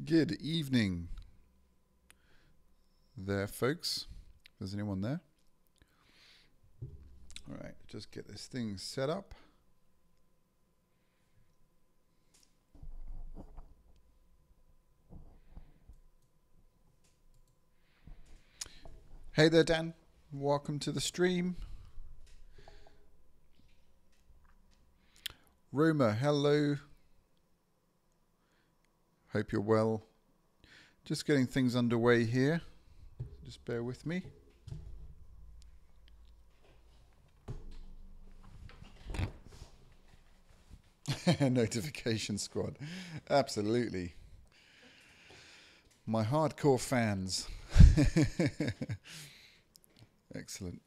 Good evening there, folks. If there's anyone there. All right, just get this thing set up. Hey there, Dan. Welcome to the stream. Roma, hello. Hope you're well. Just getting things underway here. Just bear with me. Notification squad. Absolutely. My hardcore fans. Excellent.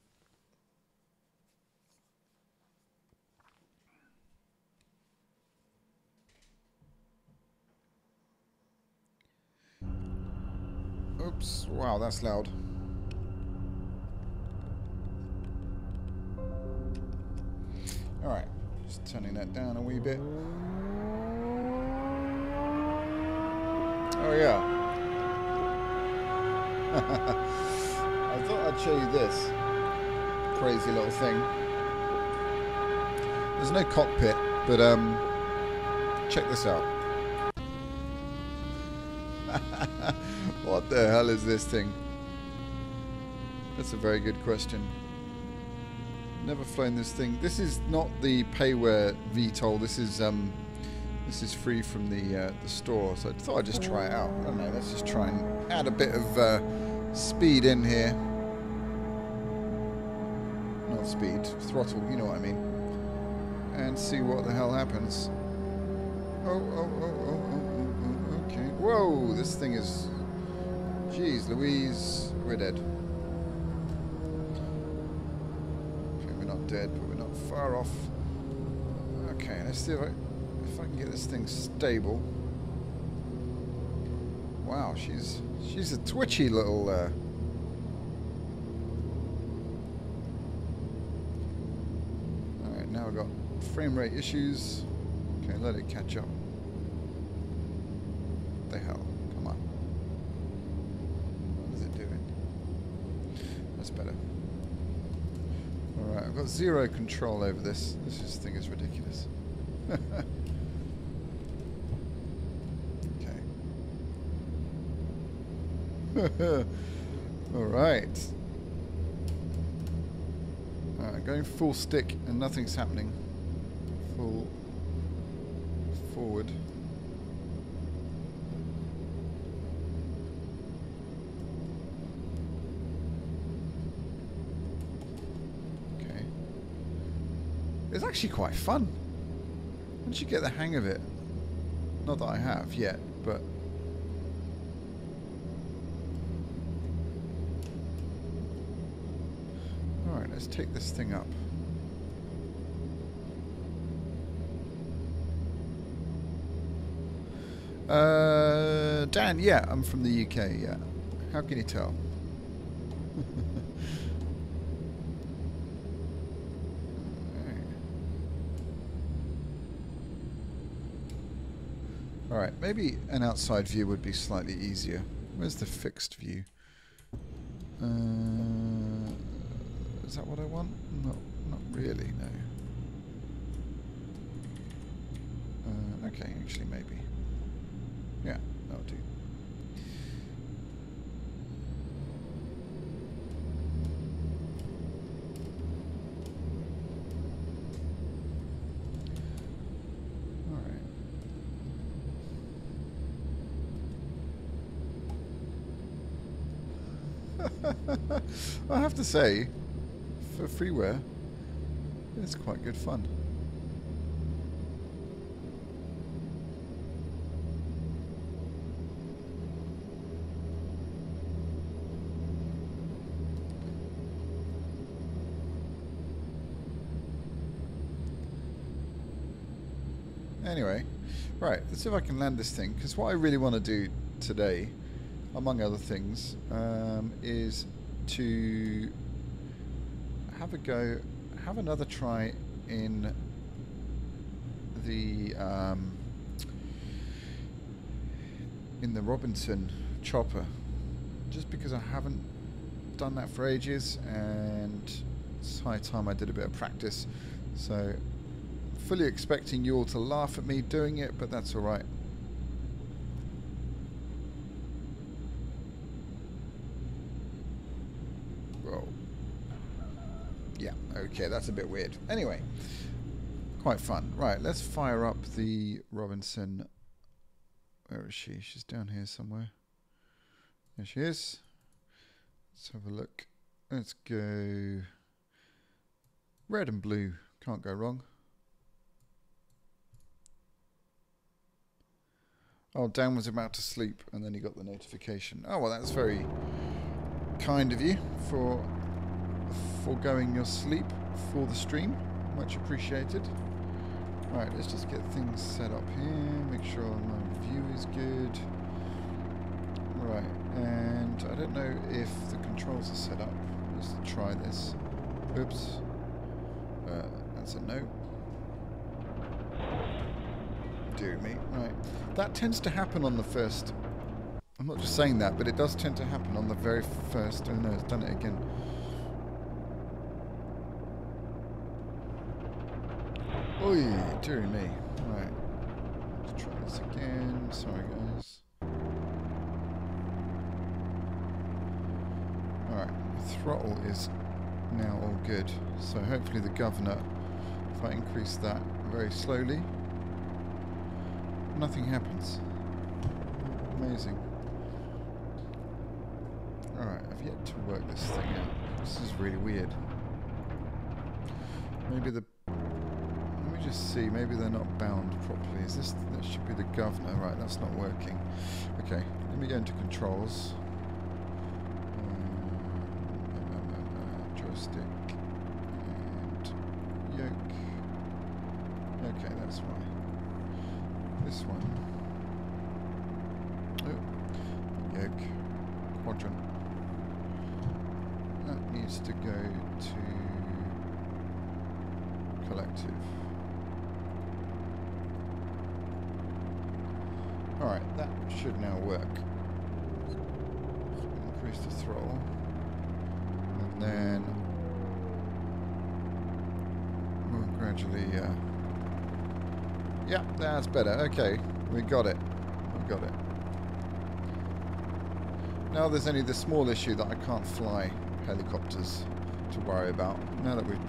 Oops, wow, that's loud. All right, just turning that down a wee bit. Oh yeah. I thought I'd show you this crazy little thing. There's no cockpit, but check this out. What the hell is this thing? That's a very good question. Never flown this thing. This is not the payware VTOL. This is free from the store. So I thought I'd just try it out. I don't know. Let's just try and add a bit of speed in here. Not speed, throttle. You know what I mean. And see what the hell happens. Oh. Okay. Whoa! This thing is. Jeez, Louise, we're dead. Okay, we're not dead, but we're not far off. Okay, let's see if I can get this thing stable. Wow, she's a twitchy little. All right, now we've got frame rate issues. Okay, let it catch up. What the hell? Come on. What is it doing? That's better. Alright, I've got zero control over this. This thing is ridiculous. Okay. Alright. Alright, going full stick and nothing's happening. Full forward. It's actually quite fun once you get the hang of it. Not that I have yet, but alright, let's take this thing up. Dan, yeah, I'm from the UK, yeah. How can you tell? Alright, maybe an outside view would be slightly easier. Where's the fixed view? Is that what I want? No, not really, no. Okay, actually maybe. Yeah, that'll do. I have to say, for freeware, it's quite good fun. Anyway, right, let's see if I can land this thing, because what I really want to do today, among other things, is to have another try in in the Robinson chopper, just because I haven't done that for ages, and it's high time I did a bit of practice. So fully expecting you all to laugh at me doing it, but that's all right. Well, yeah, okay, that's a bit weird. Anyway, quite fun. Right, let's fire up the Robinson. Where is she? She's down here somewhere. There she is. Let's have a look. Let's go red and blue. Can't go wrong. Oh, Dan was about to sleep and then he got the notification. Oh, well, that's very kind of you for foregoing your sleep for the stream. Much appreciated. Right, let's just get things set up here. Make sure my view is good. Right, and I don't know if the controls are set up. Let's try this. Oops. That's a no. Dear me. Right. That tends to happen on the first. I'm not just saying that, but it does tend to happen on the very first. Oh no, it's done it again. Oi, dear me. Right. Let's try this again. Sorry, guys. Alright, the throttle is now all good. So hopefully the governor, if I increase that very slowly, nothing happens. Amazing. Alright, I've yet to work this thing out. This is really weird. Maybe the... Let me just see, maybe they're not bound properly. Is this... That should be the governor. Right, that's not working. Okay, let me go into controls. Joystick. And yoke. Okay, that's fine. This one. Oh, yoke. Quadrant. That needs to go to collective. Alright, that should now work. Increase the throttle. And then we'll gradually yeah, that's better. Okay, we got it. We got it. Now there's only the small issue that I can't fly helicopters to worry about. Now that we've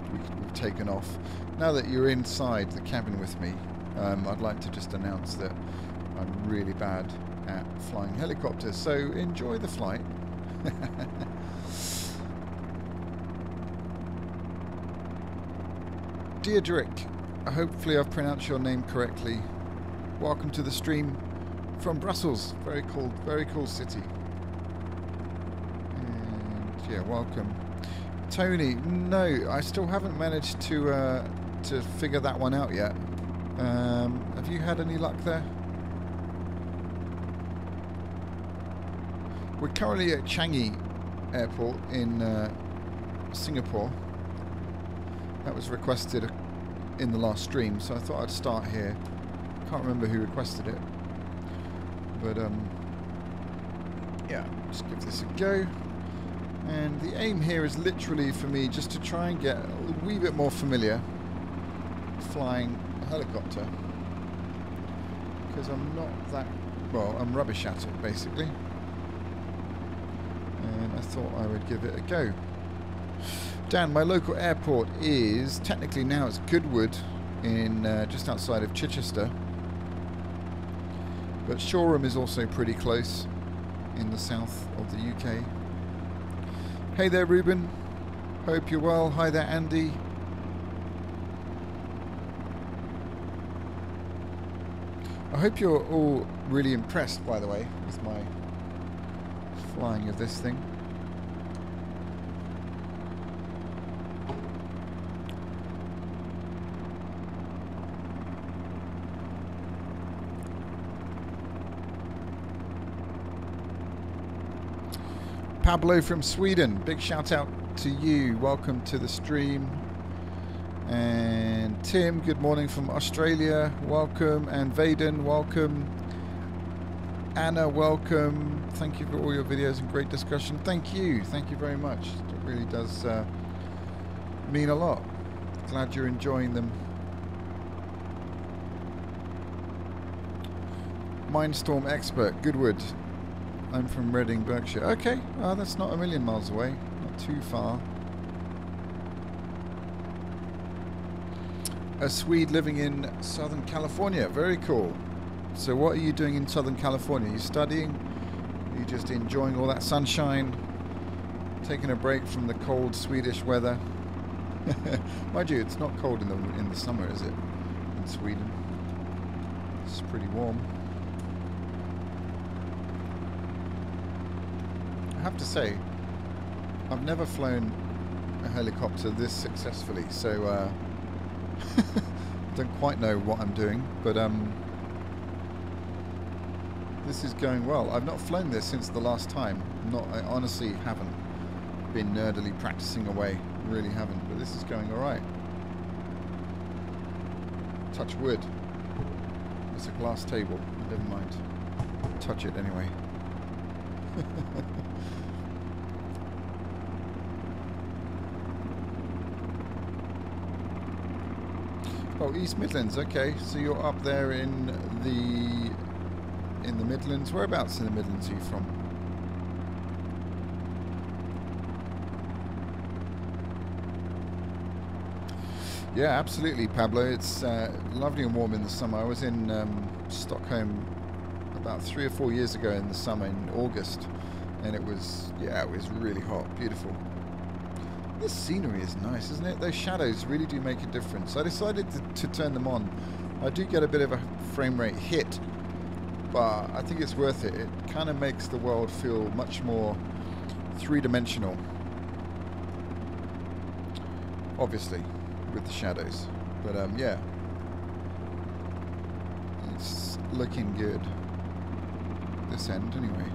taken off, now that you're inside the cabin with me, I'd like to just announce that I'm really bad at flying helicopters. So enjoy the flight. Deirdrick, hopefully I've pronounced your name correctly. Welcome to the stream from Brussels. Very cool city. And yeah, welcome. Tony, no, I still haven't managed to figure that one out yet. Have you had any luck there? We're currently at Changi Airport in Singapore. That was requested in the last stream, so I thought I'd start here. Can't remember who requested it, but yeah, just give this a go. And the aim here is literally for me just to try and get a wee bit more familiar flying a helicopter, because I'm not that, well, I'm rubbish at it basically, and I thought I would give it a go. Dan, my local airport is technically now it's Goodwood in just outside of Chichester, but Shoreham is also pretty close in the south of the UK. Hey there, Ruben. Hope you're well. Hi there, Andy. I hope you're all really impressed, by the way, with my flying of this thing. Pablo from Sweden, big shout out to you. Welcome to the stream. And Tim, good morning from Australia. Welcome. And Vaden, welcome. Anna, welcome. Thank you for all your videos and great discussion. Thank you very much. It really does mean a lot. Glad you're enjoying them. Mindstorm expert, Goodwood. I'm from Reading, Berkshire. Okay, that's not a million miles away. Not too far. A Swede living in Southern California. Very cool. So what are you doing in Southern California? Are you studying? Are you just enjoying all that sunshine? Taking a break from the cold Swedish weather? Mind you, it's not cold in the summer, is it? In Sweden. It's pretty warm. I have to say, I've never flown a helicopter this successfully, so I don't quite know what I'm doing, but this is going well. I've not flown this since the last time. I honestly haven't been nerdily practicing away. Really haven't, but this is going alright. Touch wood. It's a glass table. Never mind. Touch it anyway. Oh, East Midlands. Okay, so you're up there in the Midlands. Whereabouts in the Midlands are you from? Yeah, absolutely, Pablo. It's lovely and warm in the summer. I was in Stockholm about 3 or 4 years ago in the summer, in August, and it was really hot, beautiful. This scenery is nice, isn't it? Those shadows really do make a difference. I decided to turn them on. I do get a bit of a frame rate hit, but I think it's worth it. It kind of makes the world feel much more three-dimensional, obviously, with the shadows. But yeah, it's looking good. This end, anyway.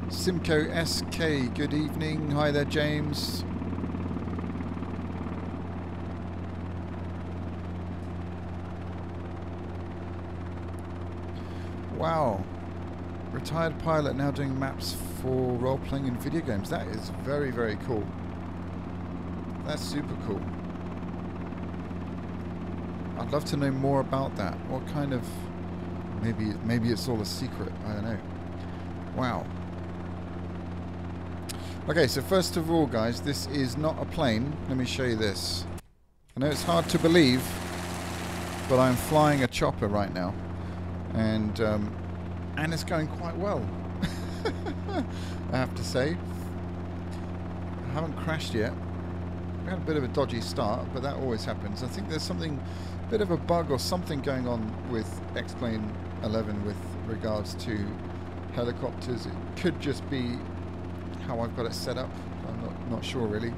Simcoe SK, good evening. Hi there, James. Wow. Retired pilot now doing maps for role-playing in video games. That is very, very cool. That's super cool. I'd love to know more about that. What kind of... Maybe it's all a secret. I don't know. Wow. Okay, so first of all, guys, this is not a plane. Let me show you this. I know it's hard to believe, but I'm flying a chopper right now, and it's going quite well. I have to say. I haven't crashed yet. We had a bit of a dodgy start, but that always happens. I think there's something, a bit of a bug or something going on with X-Plane 11 with regards to helicopters. It could just be how I've got it set up. I'm not sure really.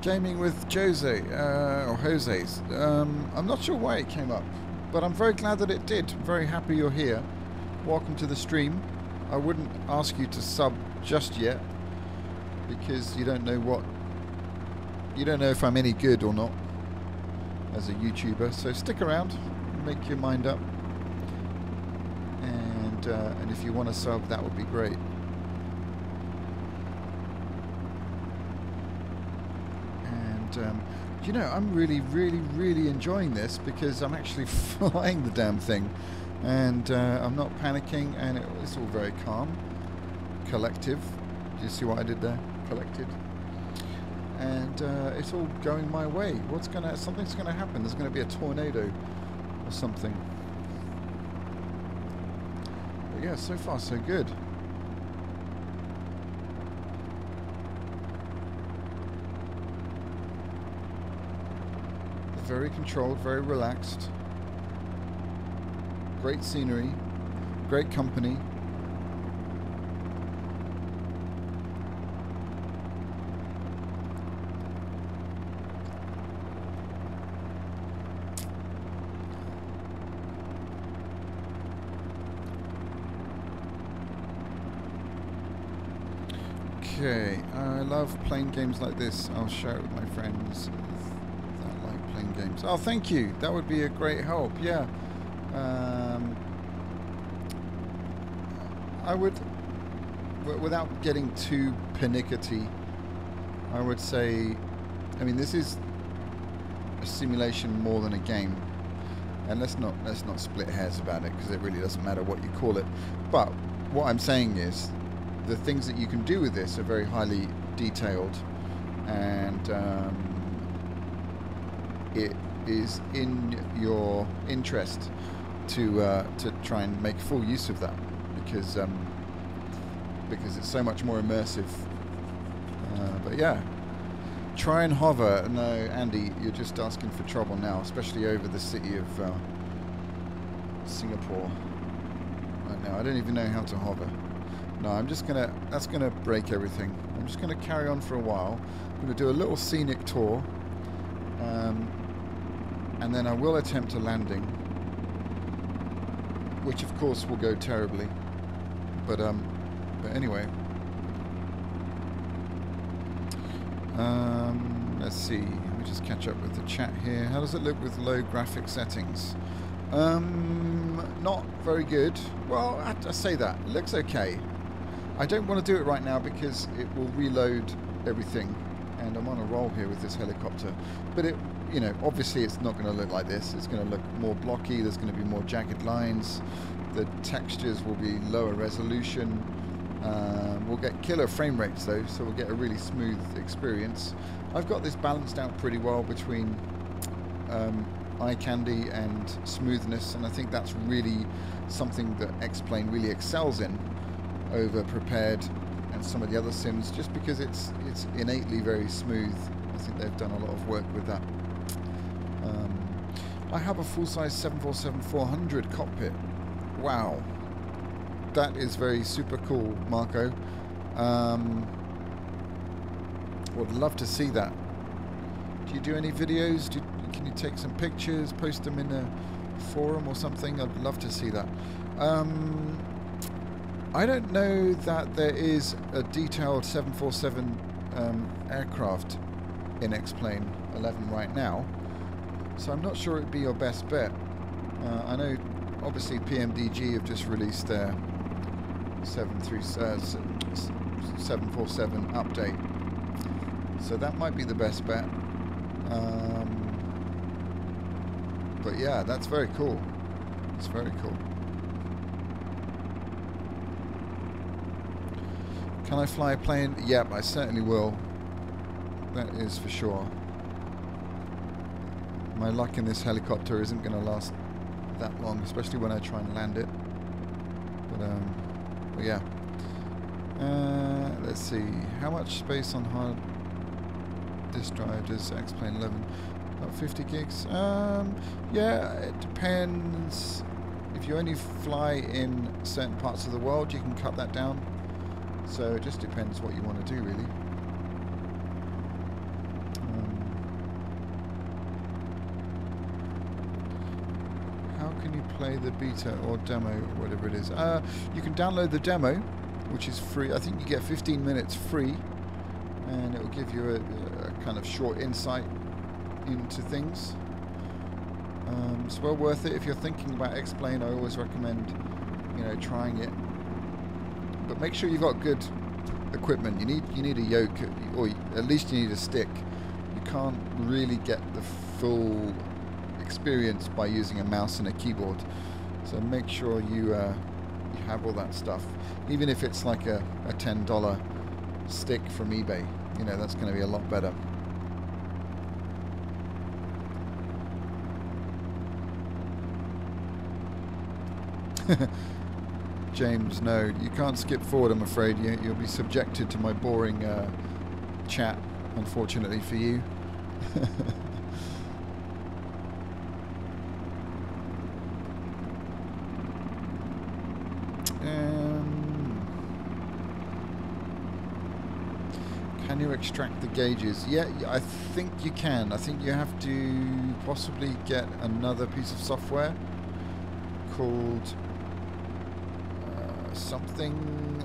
Gaming with Jose, or Jose's. I'm not sure why it came up, but I'm very glad that it did. I'm very happy you're here. Welcome to the stream. I wouldn't ask you to sub just yet, because you don't know if I'm any good or not as a YouTuber. So stick around, make your mind up. And if you want to sub, that would be great. And you know, I'm really enjoying this because I'm actually flying the damn thing, and I'm not panicking, and it's all very calm, collective. Do you see what I did there? Collected. And it's all going my way. Something's gonna happen. There's gonna be a tornado or something. Yeah, so far so good. Very controlled, very relaxed. Great scenery, great company. Okay, I love playing games like this. I'll share it with my friends that like playing games. Oh, thank you. That would be a great help. Yeah. I would, without getting too pernickety, I would say, I mean, this is a simulation more than a game, and let's not split hairs about it, because it really doesn't matter what you call it. But what I'm saying is, the things that you can do with this are very highly detailed, and it is in your interest to try and make full use of that, because it's so much more immersive. But yeah, try and hover. No, Andy, you're just asking for trouble now, especially over the city of Singapore right now. I don't even know how to hover. No, I'm just gonna, that's gonna break everything. I'm just gonna carry on for a while. I'm gonna do a little scenic tour, and then I will attempt a landing, which of course will go terribly. But anyway, let's see. Let me just catch up with the chat here. How does it look with low graphic settings? Not very good. Well, I say that. It looks okay. I don't want to do it right now because it will reload everything, and I'm on a roll here with this helicopter. But it, you know, obviously it's not going to look like this. It's going to look more blocky. There's going to be more jagged lines. The textures will be lower resolution. We'll get killer frame rates though, so we'll get a really smooth experience. I've got this balanced out pretty well between eye candy and smoothness, and I think that's really something that X-Plane really excels in over Prepared and some of the other sims, just because it's innately very smooth. I think they've done a lot of work with that. I have a full-size 747-400 cockpit. Wow, that is very super cool, Marco. Would love to see that. Do you do any videos? Can you take some pictures, post them in a forum or something? I'd love to see that. I don't know that there is a detailed 747 aircraft in X-Plane 11 right now, so I'm not sure it'd be your best bet. I know obviously PMDG have just released their 747 update, so that might be the best bet. But yeah, that's very cool. It's very cool. Can I fly a plane? Yep, I certainly will. That is for sure. My luck in this helicopter isn't going to last that long, especially when I try and land it. But yeah. Let's see. How much space on hard disk drive does X-Plane 11? About 50 gigs? Yeah, it depends. If you only fly in certain parts of the world, you can cut that down. So it just depends what you want to do, really. How can you play the beta or demo, or whatever it is? You can download the demo, which is free. I think you get 15 minutes free, and it will give you a kind of short insight into things. It's well worth it if you're thinking about X-Plane. I always recommend, you know, trying it. But make sure you've got good equipment. You need a yoke, or at least you need a stick. You can't really get the full experience by using a mouse and a keyboard. So make sure you have all that stuff. Even if it's like a $10 stick from eBay, you know, that's going to be a lot better. James, no, you can't skip forward, I'm afraid. You'll be subjected to my boring chat, unfortunately for you. Can you extract the gauges? Yeah, I think you can. I think you have to possibly get another piece of software called something.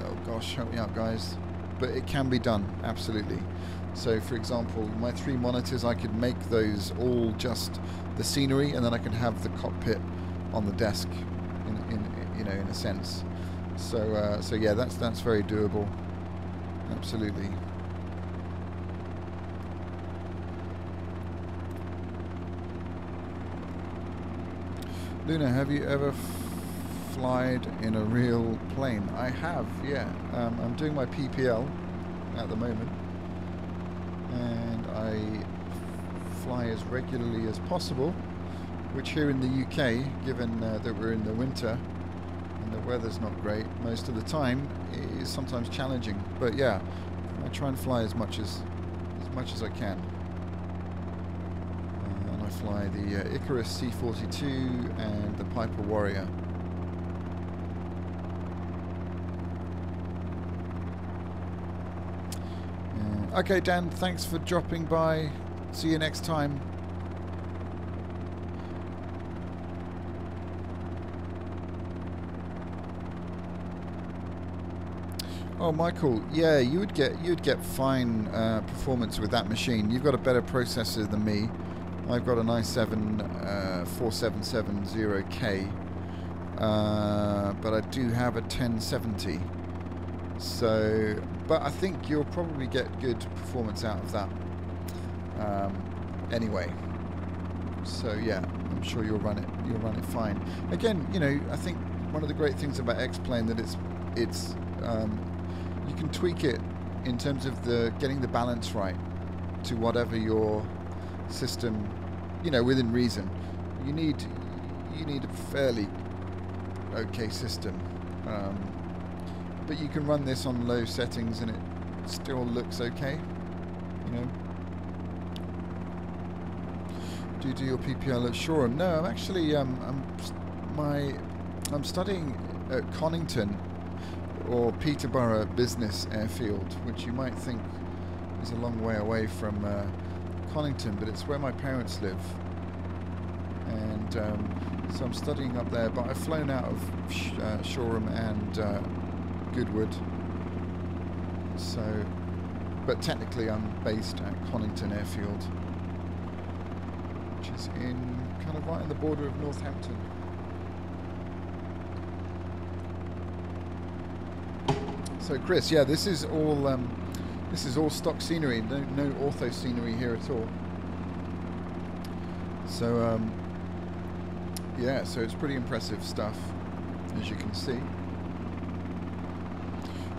Oh gosh, help me out, guys. but it can be done, absolutely. So for example, my 3 monitors, I could make those all just the scenery, and then I can have the cockpit on the desk in a sense. So so yeah, that's very doable, absolutely. Luna, have you ever flied in a real plane? I have, yeah. I'm doing my PPL at the moment, and I fly as regularly as possible, which here in the UK, given that we're in the winter and the weather's not great most of the time, is sometimes challenging. But yeah, I try and fly as much as I can. And I fly the Icarus C-42 and the Piper Warrior. Okay, Dan, thanks for dropping by. See you next time. Oh, Michael, yeah, you'd get fine performance with that machine. You've got a better processor than me. I've got an i7 4770K, but I do have a 1070. So, but I think you'll probably get good performance out of that anyway. So yeah, I'm sure you'll run it fine. Again, you know, I think one of the great things about X-Plane that it's you can tweak it in terms of getting the balance right to whatever your system, you know, within reason. You need a fairly okay system. But you can run this on low settings and it still looks okay, you know. Do you do your PPL at Shoreham? No, I'm actually I'm studying at Conington or Peterborough Business Airfield, which you might think is a long way away from Conington, but it's where my parents live, and so I'm studying up there. But I've flown out of Shoreham and Goodwood, so, but technically I'm based at Conington Airfield, which is in kind of right on the border of Northampton. So Chris, yeah, this is all stock scenery, no ortho scenery here at all. So yeah, so it's pretty impressive stuff, as you can see.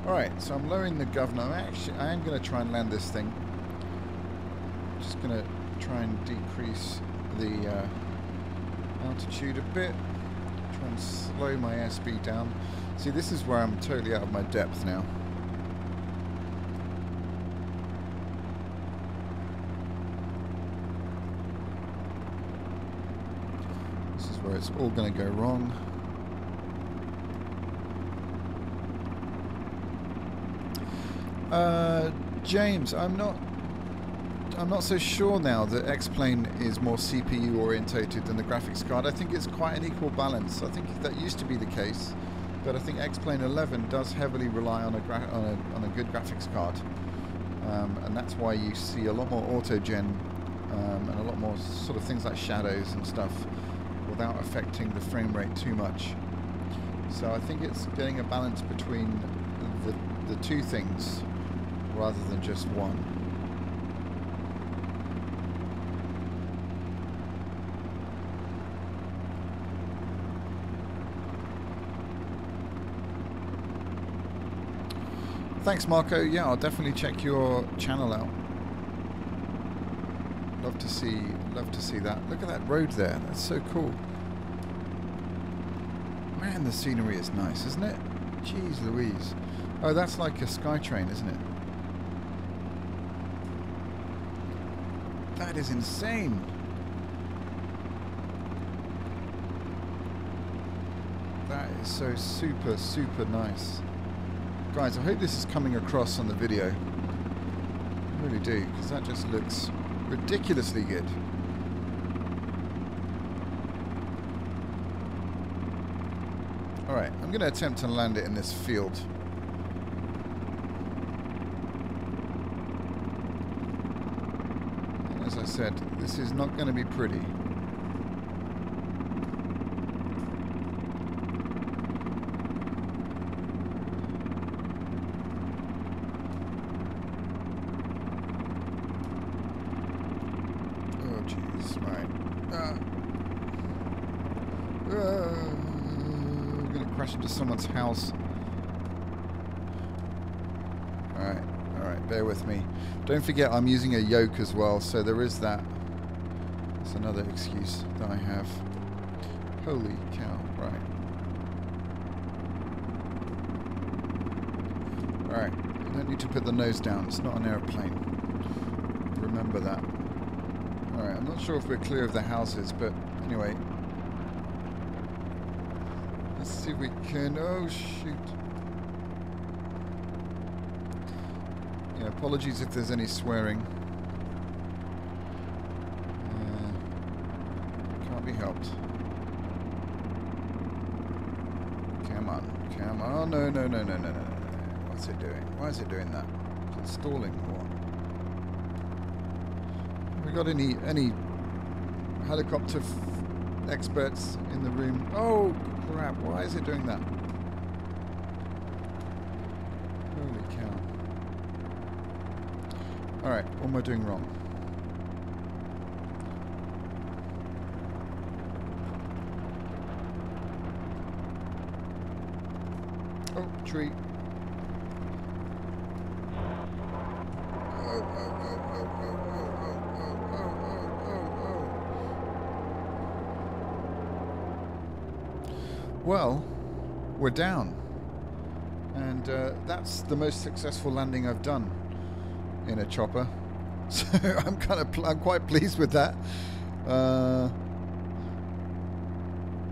Alright, so I'm lowering the governor. I am going to try and land this thing. Just going to try and decrease the altitude a bit. Try and slow my airspeed down. See, this is where I'm totally out of my depth now. This is where it's all going to go wrong. James, I'm not so sure now that X-Plane is more CPU orientated than the graphics card. I think it's quite an equal balance. I think that used to be the case, but I think X-Plane 11 does heavily rely on a good graphics card, and that's why you see a lot more auto-gen and a lot more sort of things like shadows and stuff without affecting the frame rate too much. So I think it's getting a balance between the two things rather than just one. Thanks, Marco. Yeah, I'll definitely check your channel out. Love to see that. Look at that road there. That's so cool. Man, the scenery is nice, isn't it? Jeez Louise. Oh, that's like a SkyTrain, isn't it? That is insane. That is so super, super nice. Guys, I hope this is coming across on the video. I really do, because that just looks ridiculously good. Alright, I'm going to attempt to land it in this field. said, this is not going to be pretty. Oh, jeez. Right. I'm going to crash into someone's house. Alright. Alright, bear with me. Don't forget I'm using a yoke as well, so there is that. That's another excuse that I have. Holy cow, right. Alright, you don't need to put the nose down, it's not an airplane. Remember that. Alright, I'm not sure if we're clear of the houses, but anyway. Let's see if we can... Oh, shoot. Yeah, apologies if there's any swearing. Can't be helped. Come on, come on. Oh, no. What's it doing? Why is it doing that? Is it stalling or what? Have we got any helicopter experts in the room? Oh, crap. Why is it doing that? Holy cow. Alright, what am I doing wrong? Oh, tree. Oh. Well, we're down. And that's the most successful landing I've done in a chopper, so I'm quite pleased with that.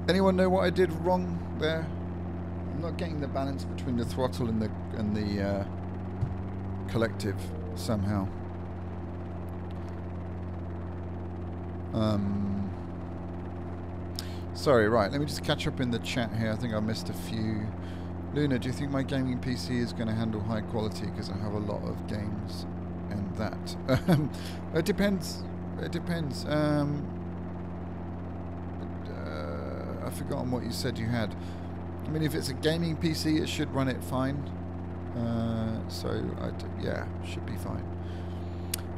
Anyone know what I did wrong there? I'm not getting the balance between the throttle and the collective somehow. Sorry, right. Let me just catch up in the chat here. I think I missed a few. Luna, do you think my gaming PC is going to handle high quality? Because I have a lot of games. And that it depends. It depends. I've forgotten what you said you had. I mean, if it's a gaming PC, it should run it fine. Yeah, should be fine.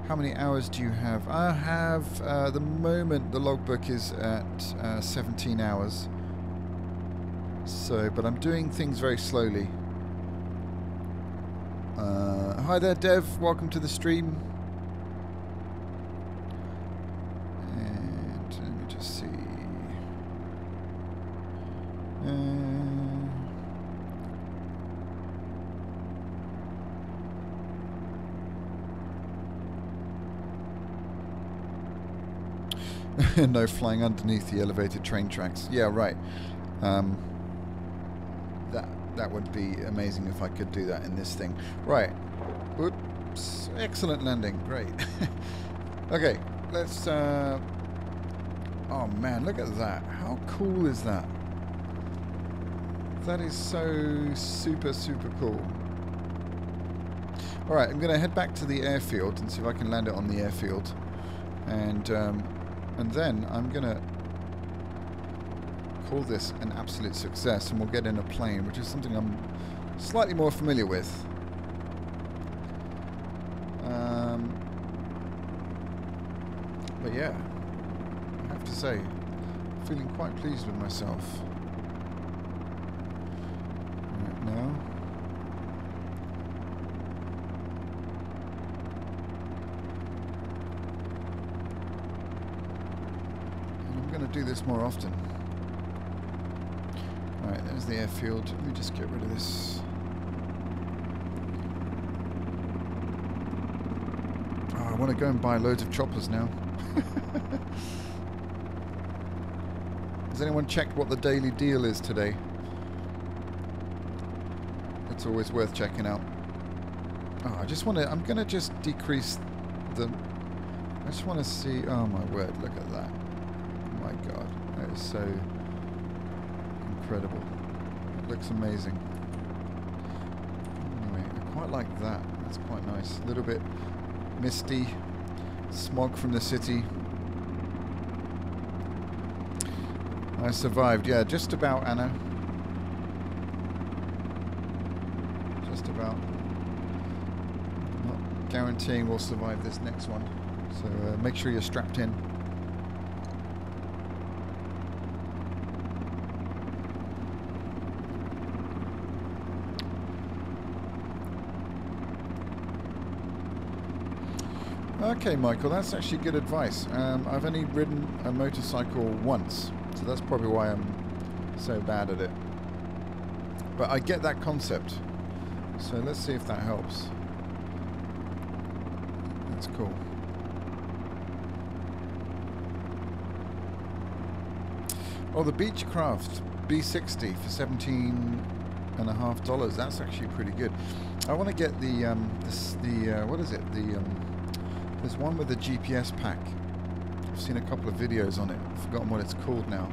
How many hours do you have? I have the moment the logbook is at 17 hours. So, but I'm doing things very slowly. Hi there, Dev. Welcome to the stream. And let me just see. No flying underneath the elevated train tracks. Yeah, right. That would be amazing if I could do that in this thing. Right. Oops. Excellent landing. Great. Okay, let's... Oh man, look at that. How cool is that? That is so super cool. Alright, I'm going to head back to the airfield and see if I can land it on the airfield. And then I'm going to call this an absolute success, and we'll get in a plane, which is something I'm slightly more familiar with. But yeah, I have to say, feeling quite pleased with myself. Right now. And I'm going to do this more often. Alright, there's the airfield. Let me just get rid of this. Oh, I want to go and buy loads of choppers now. Has anyone checked what the daily deal is today? It's always worth checking out. Oh, I just want to... I'm going to just decrease the... I just want to see... Oh my word, look at that. Oh my god. That is so... incredible. It looks amazing. Anyway, I quite like that. That's quite nice. A little bit misty. Smog from the city. I survived, yeah, just about, Anna. Just about. Not guaranteeing we'll survive this next one. So make sure you're strapped in. Okay, Michael, that's actually good advice. I've only ridden a motorcycle once, so that's probably why I'm so bad at it. But I get that concept, so let's see if that helps. That's cool. Oh, the Beechcraft B60 for $17.50. That's actually pretty good. I want to get the what is it? There's one with a GPS pack. I've seen a couple of videos on it. I've forgotten what it's called now.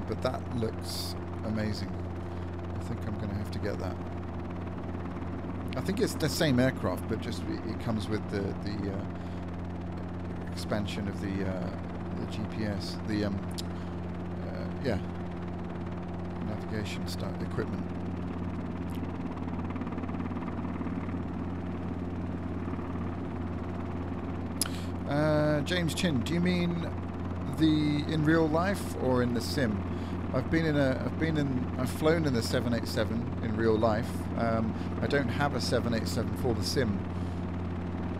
But that looks amazing. I think I'm going to have to get that. I think it's the same aircraft, but just it comes with the expansion of the GPS, yeah, navigation style equipment. James Chin, do you mean in real life or in the sim? I've flown in the 787 in real life. I don't have a 787 for the sim.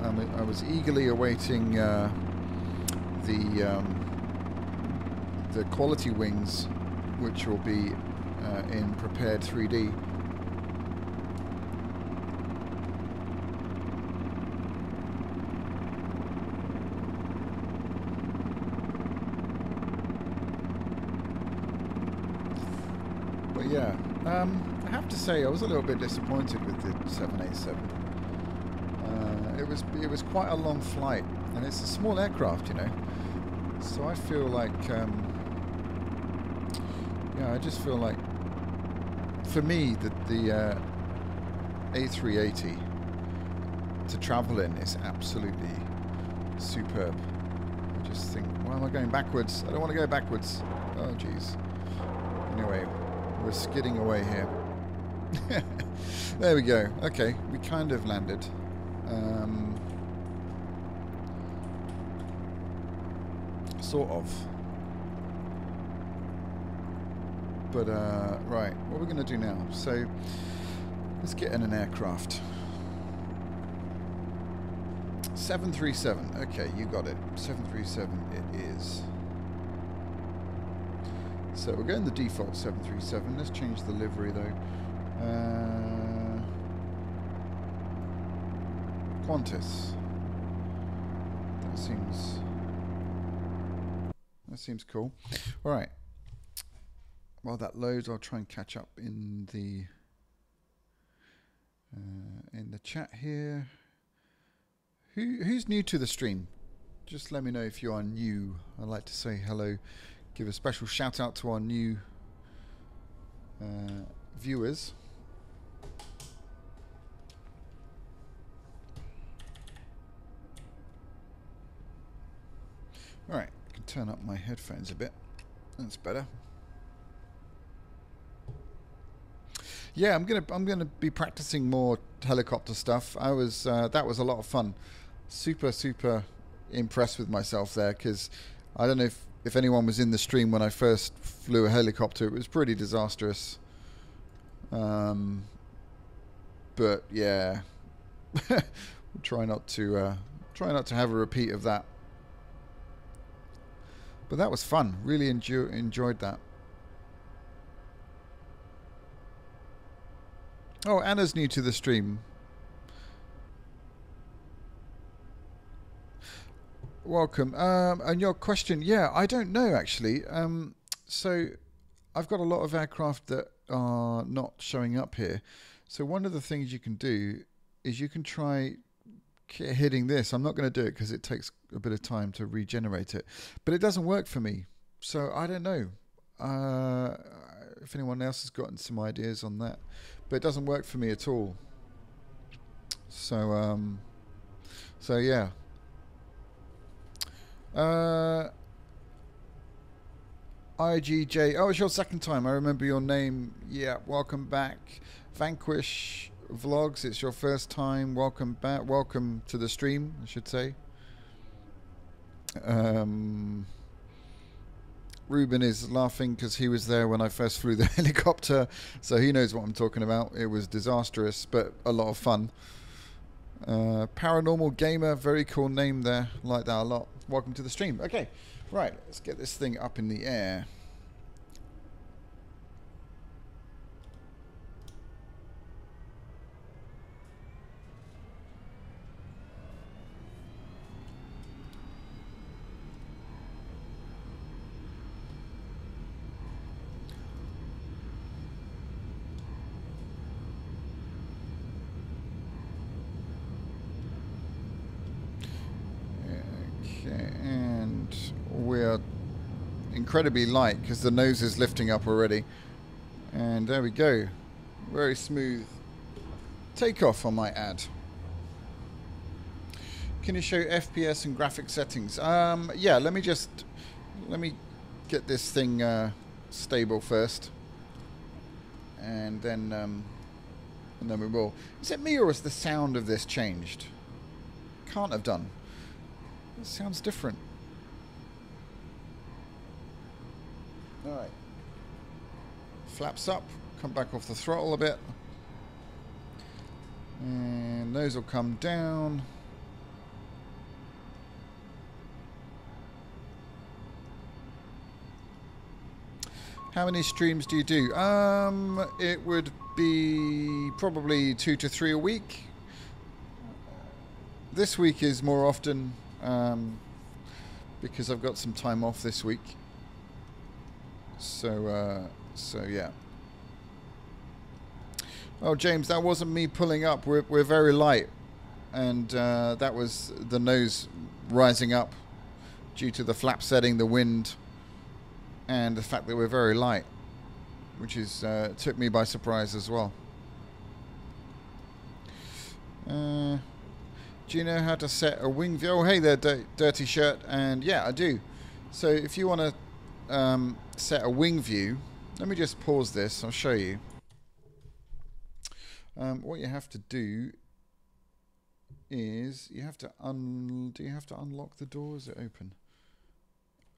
I was eagerly awaiting the quality wings, which will be in prepared 3D. But yeah, I have to say I was a little bit disappointed with the 787. It was quite a long flight, and it's a small aircraft, you know. So I feel like, yeah, I just feel like, for me, the A380 to travel in is absolutely superb. I just think, why am I going backwards? I don't want to go backwards. Oh, jeez. Anyway, we're skidding away here. There we go. Okay, we kind of landed. Sort of. But, right, what are we going to do now? So, let's get in an aircraft. 737. Okay, you got it. 737 it is. So, we're going the default 737. Let's change the livery, though. Qantas. That seems cool. All right. While that loads, I'll try and catch up in the chat here. Who's new to the stream? Just let me know if you are new. I'd like to say hello. Give a special shout out to our new viewers. All right, I can turn up my headphones a bit. That's better. Yeah, I'm gonna be practicing more helicopter stuff. That was a lot of fun. Super impressed with myself there, because I don't know if anyone was in the stream when I first flew a helicopter. It was pretty disastrous. But yeah, try not to have a repeat of that. But that was fun. Really enjoyed that. Oh, Anna's new to the stream. Welcome. And your question, yeah, I don't know actually. So I've got a lot of aircraft that are not showing up here. So one of the things you can do is you can try hitting this. I'm not going to do it because it takes a bit of time to regenerate it. But it doesn't work for me. So I don't know if anyone else has gotten some ideas on that. But it doesn't work for me at all. So So yeah. IGJ. Oh, it's your second time. I remember your name. Yeah, welcome back. Vanquish Vlogs. It's your first time. Welcome back. Welcome to the stream, I should say. Ruben is laughing because he was there when I first flew the helicopter, so he knows what I'm talking about. It was disastrous, but a lot of fun. Paranormal Gamer, very cool name there. Like that a lot. Welcome to the stream. Okay, right, let's get this thing up in the air. And we're incredibly light because the nose is lifting up already. And there we go. Very smooth takeoff, I might add. Can you show FPS and graphic settings? Yeah, let me get this thing stable first, and then we will. Is it me or is the sound of this changed? Can't have done. It sounds different. Alright. Flaps up, come back off the throttle a bit. And those will come down. How many streams do you do? It would be probably 2 to 3 a week. This week is more often because I've got some time off this week. So yeah. Oh, James, that wasn't me pulling up. We're very light, and that was the nose rising up due to the flap setting, the wind, and the fact that we're very light, which is took me by surprise as well. Do you know how to set a wing view? Oh, hey there, Dirty Shirt, and yeah, I do. So if you want to set a wing view, let me just pause this. I'll show you. What you have to do is you have to do you have to unlock the door? Is it open?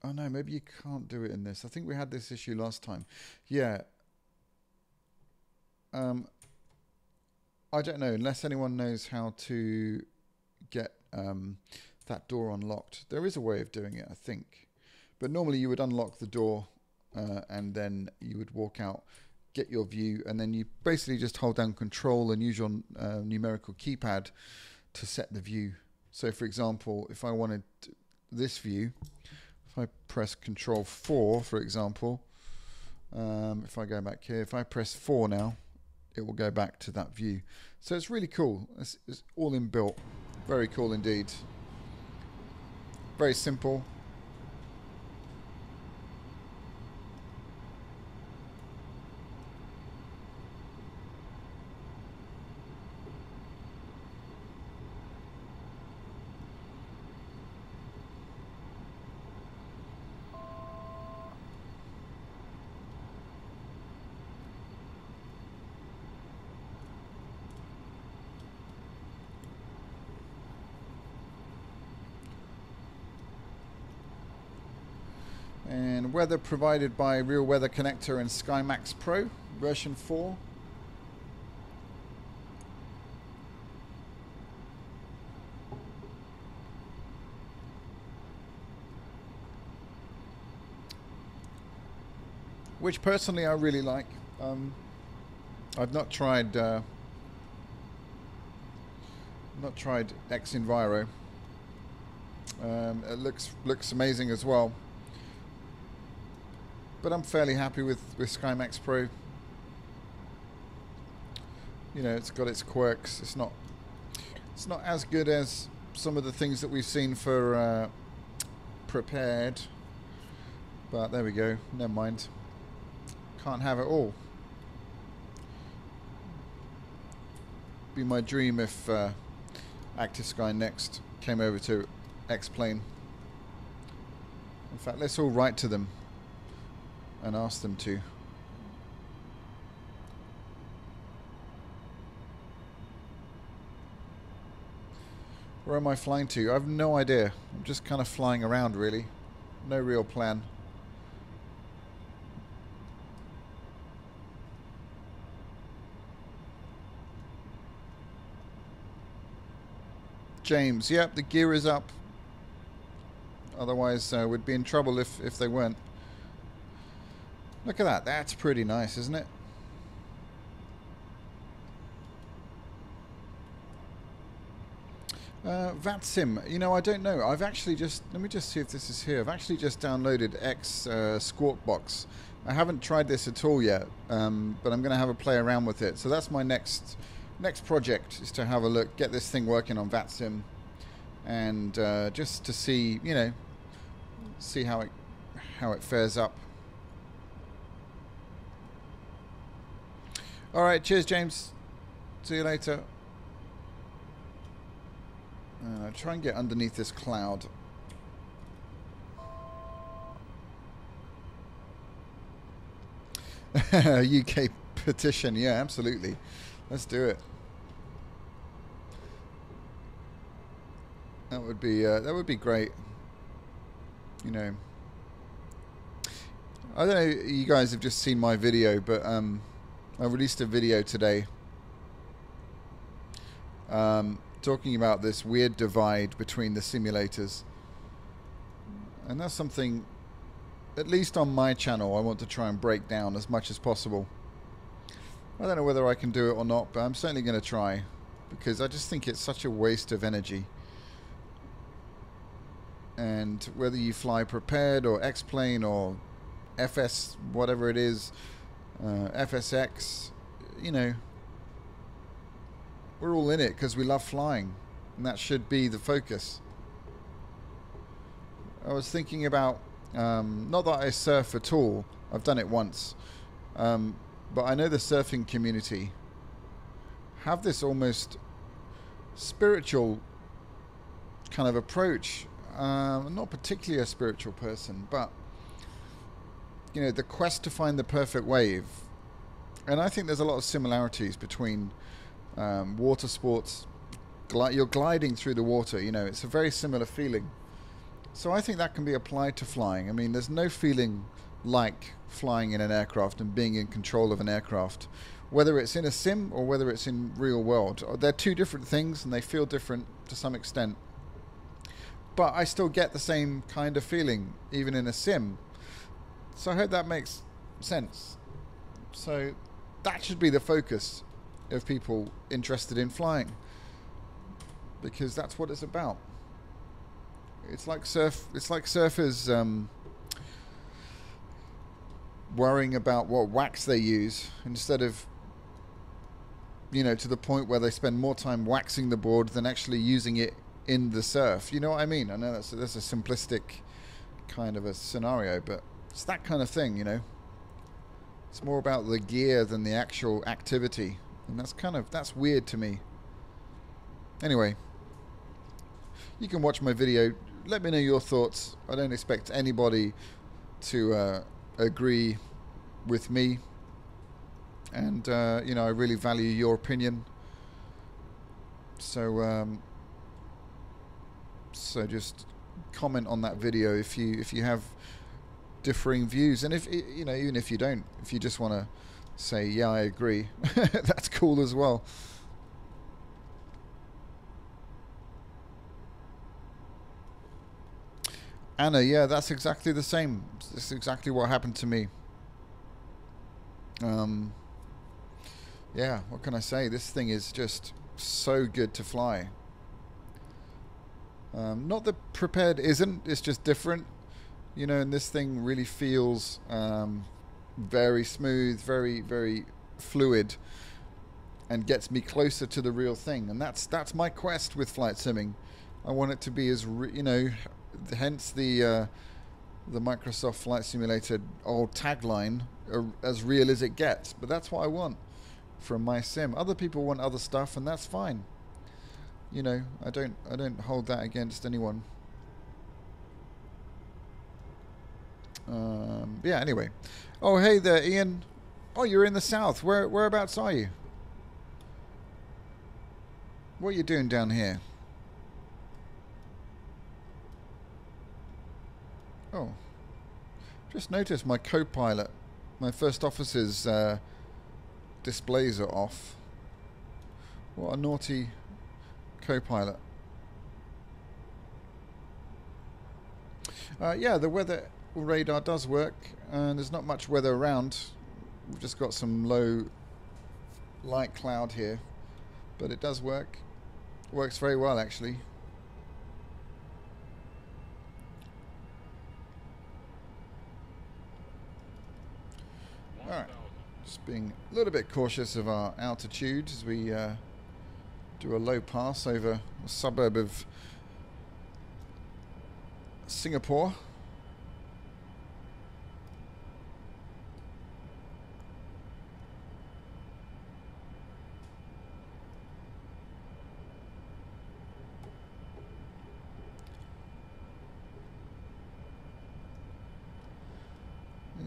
Oh no, maybe you can't do it in this. I think we had this issue last time. Yeah. I don't know, unless anyone knows how to get that door unlocked. There is a way of doing it, I think. But normally you would unlock the door and then you would walk out, get your view, and then you basically just hold down Control and use your numerical keypad to set the view. So for example, if I wanted this view, if I press Control 4, for example, if I go back here, if I press 4 now, it will go back to that view. So it's really cool. It's all inbuilt. Very cool indeed. Very simple. And weather provided by Real Weather Connector and SkyMax Pro version 4. Which personally I really like. I've not tried X-Enviro. It looks amazing as well. But I'm fairly happy with SkyMax Pro. You know, it's got its quirks. It's not as good as some of the things that we've seen for Prepared. But there we go. Never mind. Can't have it all. Be my dream if Active Sky Next came over to X-Plane. In fact, let's all write to them and ask them to. Where am I flying to? I have no idea. I'm just kind of flying around, really. No real plan. James, yep, the gear is up. Otherwise, we'd be in trouble if they weren't. Look at that. That's pretty nice, isn't it? VATSIM, you know, I don't know. I've actually just, let me just see if this is here. I've actually just downloaded X Squawkbox. I haven't tried this at all yet, but I'm going to have a play around with it. So that's my next project, is to have a look, get this thing working on VATSIM, and just to see, you know, see how it fares up. All right, cheers, James. See you later. Try and get underneath this cloud. UK petition, yeah, absolutely. Let's do it. That would be great. You know, I don't know. You guys have just seen my video, but I released a video today. Talking about this weird divide between the simulators, and that's something, at least on my channel, I want to try and break down as much as possible. I don't know whether I can do it or not, but I'm certainly going to try, because I just think it's such a waste of energy. And whether you fly Prepared or X-Plane or FS, whatever it is, FSX, you know, we're all in it because we love flying, and that should be the focus. I was thinking about, not that I surf at all, I've done it once, but I know the surfing community have this almost spiritual kind of approach. I'm not particularly a spiritual person, but you know, the quest to find the perfect wave. And I think there's a lot of similarities between water sports. You're gliding through the water, you know, it's a very similar feeling. So I think that can be applied to flying. I mean, there's no feeling like flying in an aircraft and being in control of an aircraft, whether it's in a sim or whether it's in real world. They're two different things, and they feel different to some extent. But I still get the same kind of feeling, even in a sim. So I hope that makes sense. So that should be the focus of people interested in flying, because that's what it's about. It's like surfers worrying about what wax they use, instead of, you know, to the point where they spend more time waxing the board than actually using it in the surf. You know what I mean? I know that's a simplistic kind of a scenario, but it's that kind of thing, you know. It's more about the gear than the actual activity, and that's weird to me. Anyway, you can watch my video. Let me know your thoughts. I don't expect anybody to agree with me, and you know, I really value your opinion. So so just comment on that video if you have differing views, and if you know, even if you don't, if you just want to say yeah, I agree, that's cool as well. Anna, yeah, that's exactly the same. That's exactly what happened to me. Yeah, what can I say? This thing is just so good to fly. Not that Prepared isn't, it's just different. You know, and this thing really feels very smooth, very, very fluid, and gets me closer to the real thing. And that's my quest with flight simming. I want it to be as, you know, hence the Microsoft Flight Simulator old tagline, as real as it gets. But that's what I want from my sim. Other people want other stuff, and that's fine. You know, I don't hold that against anyone. Yeah, anyway. Oh, hey there, Ian. Oh, you're in the south. Whereabouts are you? What are you doing down here? Oh. Just noticed my co-pilot, my first officer's displays are off. What a naughty co-pilot. Yeah, the weather radar does work, and there's not much weather around. We've just got some low light cloud here, but it does work. Works very well, actually. Alright, just being a little bit cautious of our altitude as we do a low pass over a suburb of Singapore.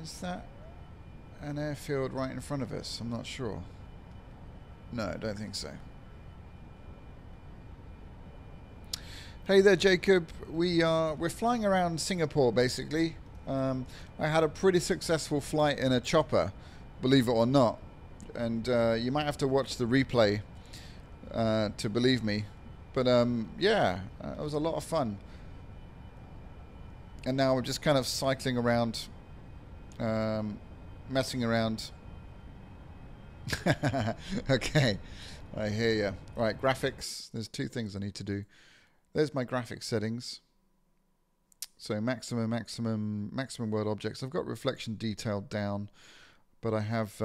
Is that an airfield right in front of us? I'm not sure. No, I don't think so. Hey there, Jacob. We're flying around Singapore, basically. I had a pretty successful flight in a chopper, believe it or not. And you might have to watch the replay to believe me. But yeah, it was a lot of fun. And now we're just kind of cycling around, messing around. Okay, I hear you. Right, graphics. There's two things I need to do. There's my graphics settings. So maximum world objects. I've got reflection detail down, but I have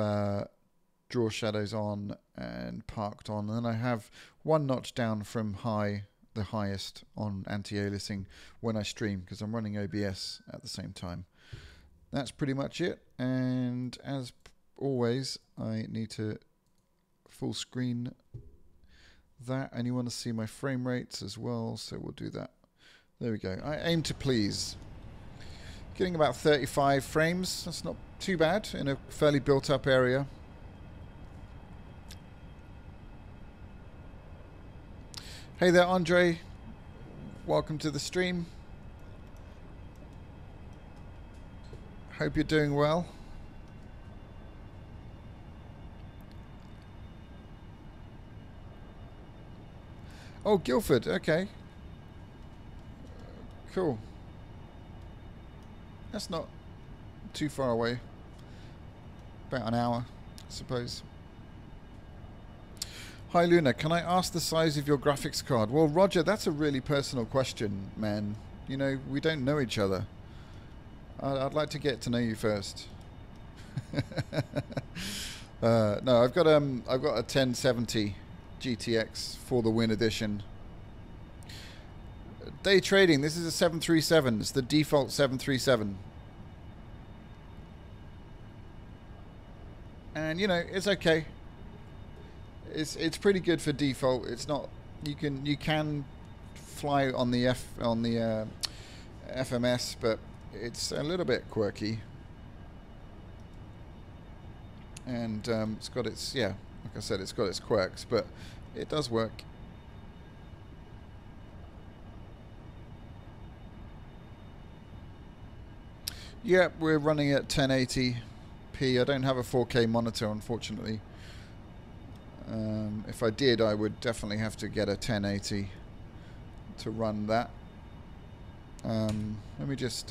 draw shadows on and parked on, and I have one notch down from the highest on anti-aliasing when I stream, because I'm running OBS at the same time. That's pretty much it, and as always I need to full screen that, and you want to see my frame rates as well, so we'll do that. There we go. I aim to please. Getting about 35 frames, that's not too bad in a fairly built up area. Hey there, Andre. Welcome to the stream. Hope you're doing well. Oh, Guildford, okay. Cool. That's not too far away. About an hour, I suppose. Hi, Luna. Can I ask the size of your graphics card? Well, Roger, that's a really personal question, man. You know, we don't know each other. I'd like to get to know you first. No, I've got a 1070 GTX for the Win Edition. Day trading. This is a 737. It's the default 737. And you know, it's okay. It's pretty good for default. It's not. You can fly on the FMS, but it's a little bit quirky. And it's got its, yeah, like I said, it's got its quirks, but it does work. Yeah, we're running at 1080p. I don't have a 4K monitor, unfortunately. If I did, I would definitely have to get a 1080 to run that. Let me just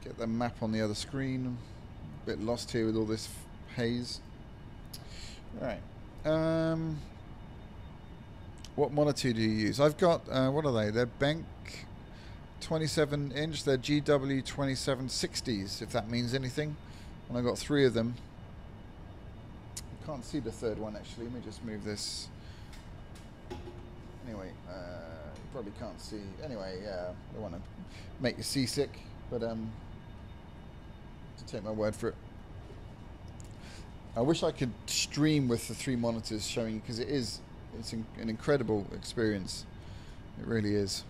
get the map on the other screen. A bit lost here with all this haze. Right. What monitor do you use? I've got, what are they? They're Benk 27-inch. They're GW 2760s, if that means anything. And I've got 3 of them. I can't see the third one, actually. Let me just move this. Anyway, you probably can't see. Anyway, yeah, I don't want to make you seasick, but to take my word for it. I wish I could stream with the 3 monitors showing, because it's an incredible experience. It really is.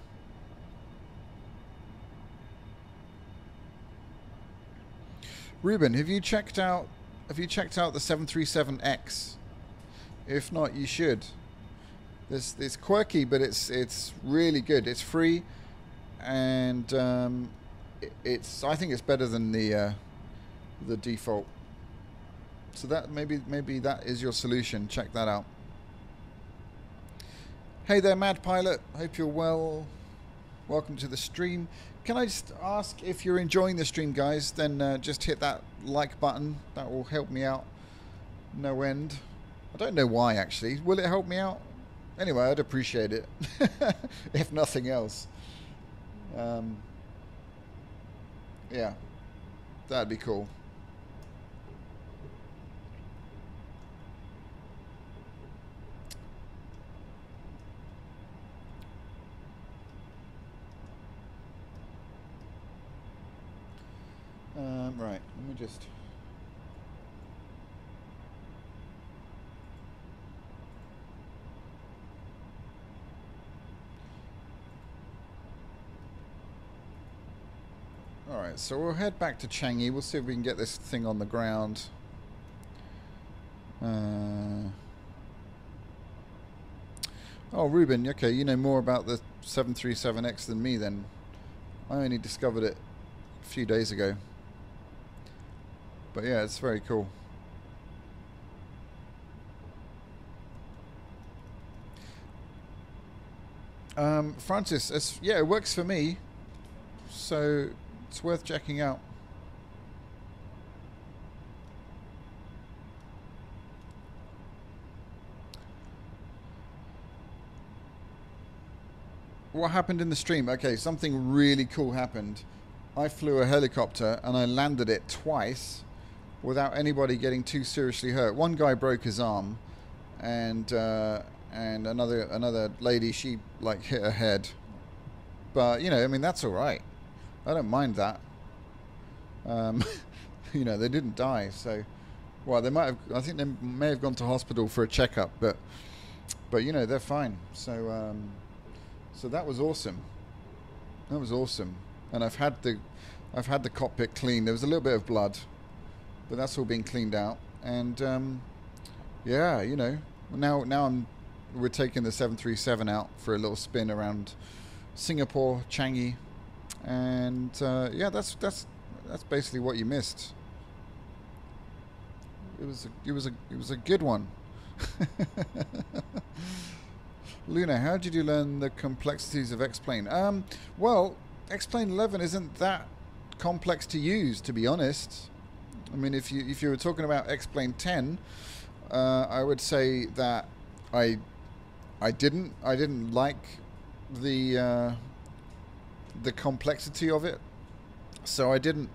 Ruben, have you checked out the 737X? If not, you should. It's quirky, but it's really good. It's free, and I think it's better than the default. So that maybe that is your solution. Check that out. Hey there, Mad Pilot. Hope you're well. Welcome to the stream. Can I just ask, if you're enjoying the stream, guys, then just hit that like button. That will help me out no end. I don't know why, actually. Will it help me out? Anyway, I'd appreciate it. If nothing else. Yeah. That'd be cool. Right, let me just... Alright, so we'll head back to Changi. We'll see if we can get this thing on the ground. Oh, Ruben, okay, you know more about the 737X than me then. I only discovered it a few days ago. But yeah, it's very cool. Francis, yeah, it works for me. So it's worth checking out. What happened in the stream? Okay, something really cool happened. I flew a helicopter and I landed it twice without anybody getting too seriously hurt. One guy broke his arm, and another lady, she like hit her head. But you know, I mean, that's all right. I don't mind that. You know, they didn't die, so well, they might have. I think they may have gone to hospital for a checkup, but you know, they're fine. So so that was awesome. That was awesome. And I've had the cockpit cleaned. There was a little bit of blood, but that's all been cleaned out. And yeah, you know, now we're taking the 737 out for a little spin around Singapore, Changi, and yeah, that's basically what you missed. It was a good one. Luna, how did you learn the complexities of X-Plane? Well, X-Plane 11 isn't that complex to use, to be honest. I mean, if you were talking about X-Plane 10, I would say that I didn't like the complexity of it, so I didn't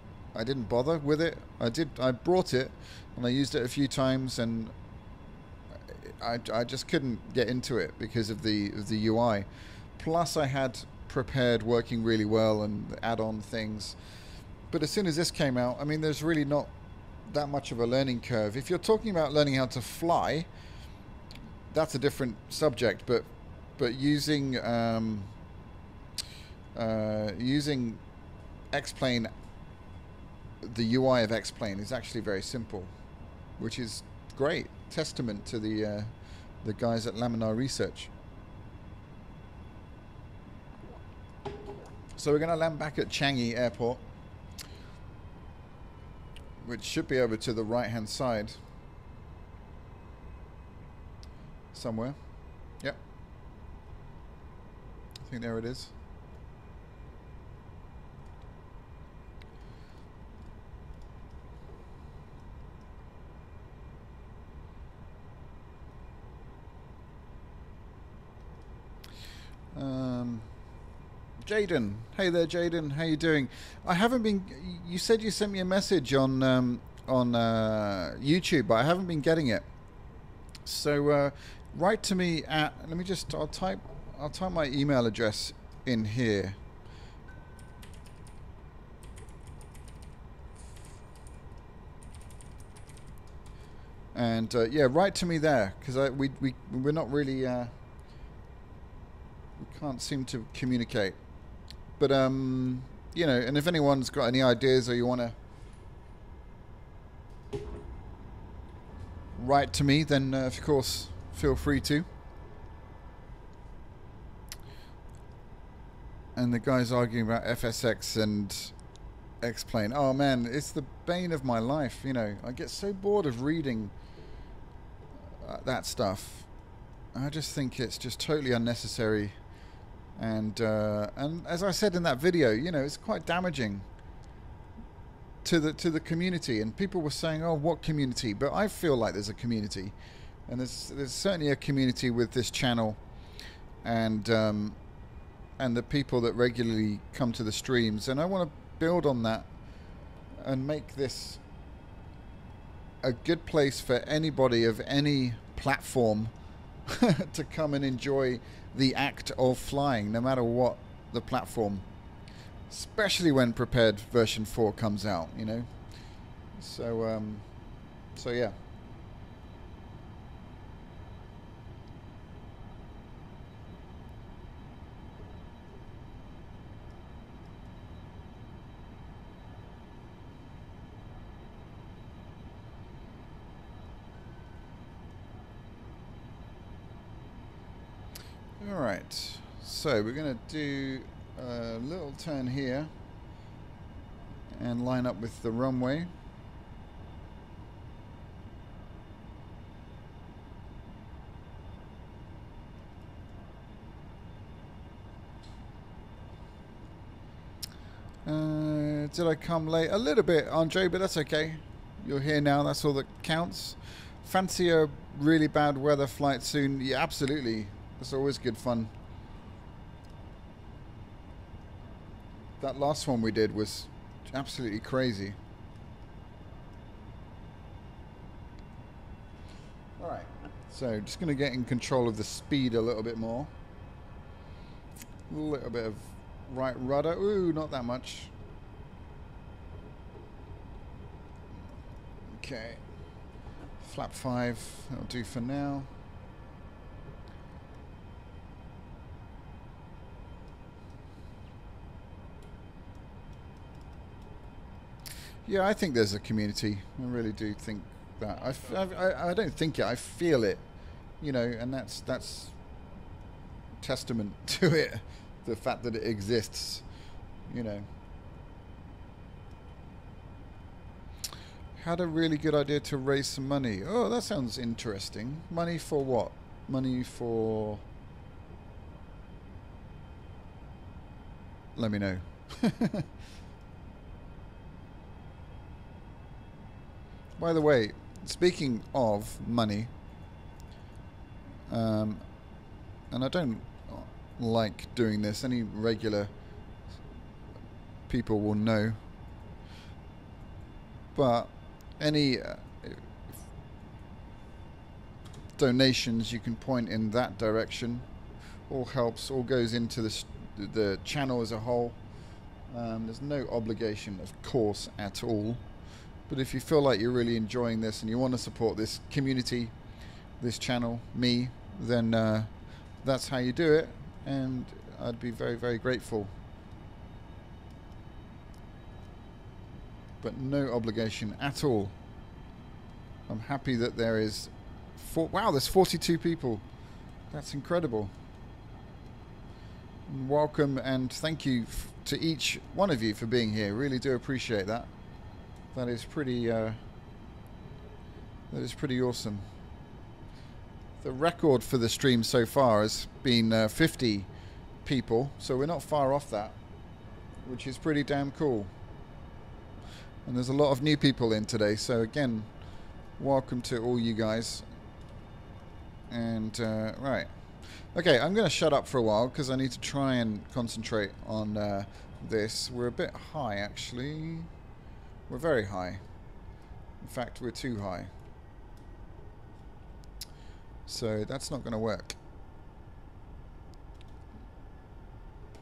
bother with it. I brought it and I used it a few times, and I just couldn't get into it because of the UI. Plus, I had prepared working really well and add-on things. But as soon as this came out, I mean, there's really not that much of a learning curve. If you're talking about learning how to fly, that's a different subject. But using using X-Plane, the UI of X-Plane is actually very simple, which is great. Testament to the guys at Laminar Research. So we're going to land back at Changi Airport, which should be over to the right hand side somewhere. Yep, I think there it is. Jaden, hey there, Jaden. How you doing? I haven't been. You said you sent me a message on YouTube, but I haven't been getting it. So write to me at. Let me just. I'll type my email address in here. And yeah, write to me there, because we're not really we can't seem to communicate. But you know, and if anyone's got any ideas or you want to write to me, then of course feel free to. And the guy's arguing about FSX and X-Plane. Oh man, it's the bane of my life. You know, I get so bored of reading that stuff. I just think it's just totally unnecessary. And as I said in that video, you know, it's quite damaging to the community. And people were saying, "Oh, what community?" But I feel like there's a community, and there's certainly a community with this channel, and the people that regularly come to the streams. And I want to build on that and make this a good place for anybody of any platform to come and enjoy the act of flying, no matter what the platform, especially when Prepared version 4 comes out, you know. So so yeah. Alright, so we're going to do a little turn here and line up with the runway. Did I come late? A little bit, Andre, but that's okay. You're here now, that's all that counts. Fancy a really bad weather flight soon? Yeah, absolutely. It's always good fun. That last one we did was absolutely crazy. Alright, so just going to get in control of the speed a little bit more. A little bit of right rudder. Ooh, not that much. Okay. Flap 5, that'll do for now. Yeah, I think there's a community. I really do think that. I don't think it. I feel it, you know, and that's testament to it, the fact that it exists, you know. Had a really good idea to raise some money. Oh, that sounds interesting. Money for what? Money for... Let me know. By the way, speaking of money, and I don't like doing this, any regular people will know, but any donations you can point in that direction all helps, all goes into the channel as a whole. There's no obligation, of course, at all. But if you feel like you're really enjoying this and you want to support this community, this channel, me, then that's how you do it, and I'd be very, very grateful. But no obligation at all. I'm happy that there is... wow, there's 42 people. That's incredible. Welcome and thank you to each one of you for being here. Really do appreciate that. That is pretty awesome. The record for the stream so far has been 50 people, so we're not far off that, which is pretty damn cool. And there's a lot of new people in today, so again, welcome to all you guys. And right, okay, I'm going to shut up for a while because I need to try and concentrate on this. We're a bit high, actually. We're very high. In fact, we're too high. So that's not going to work.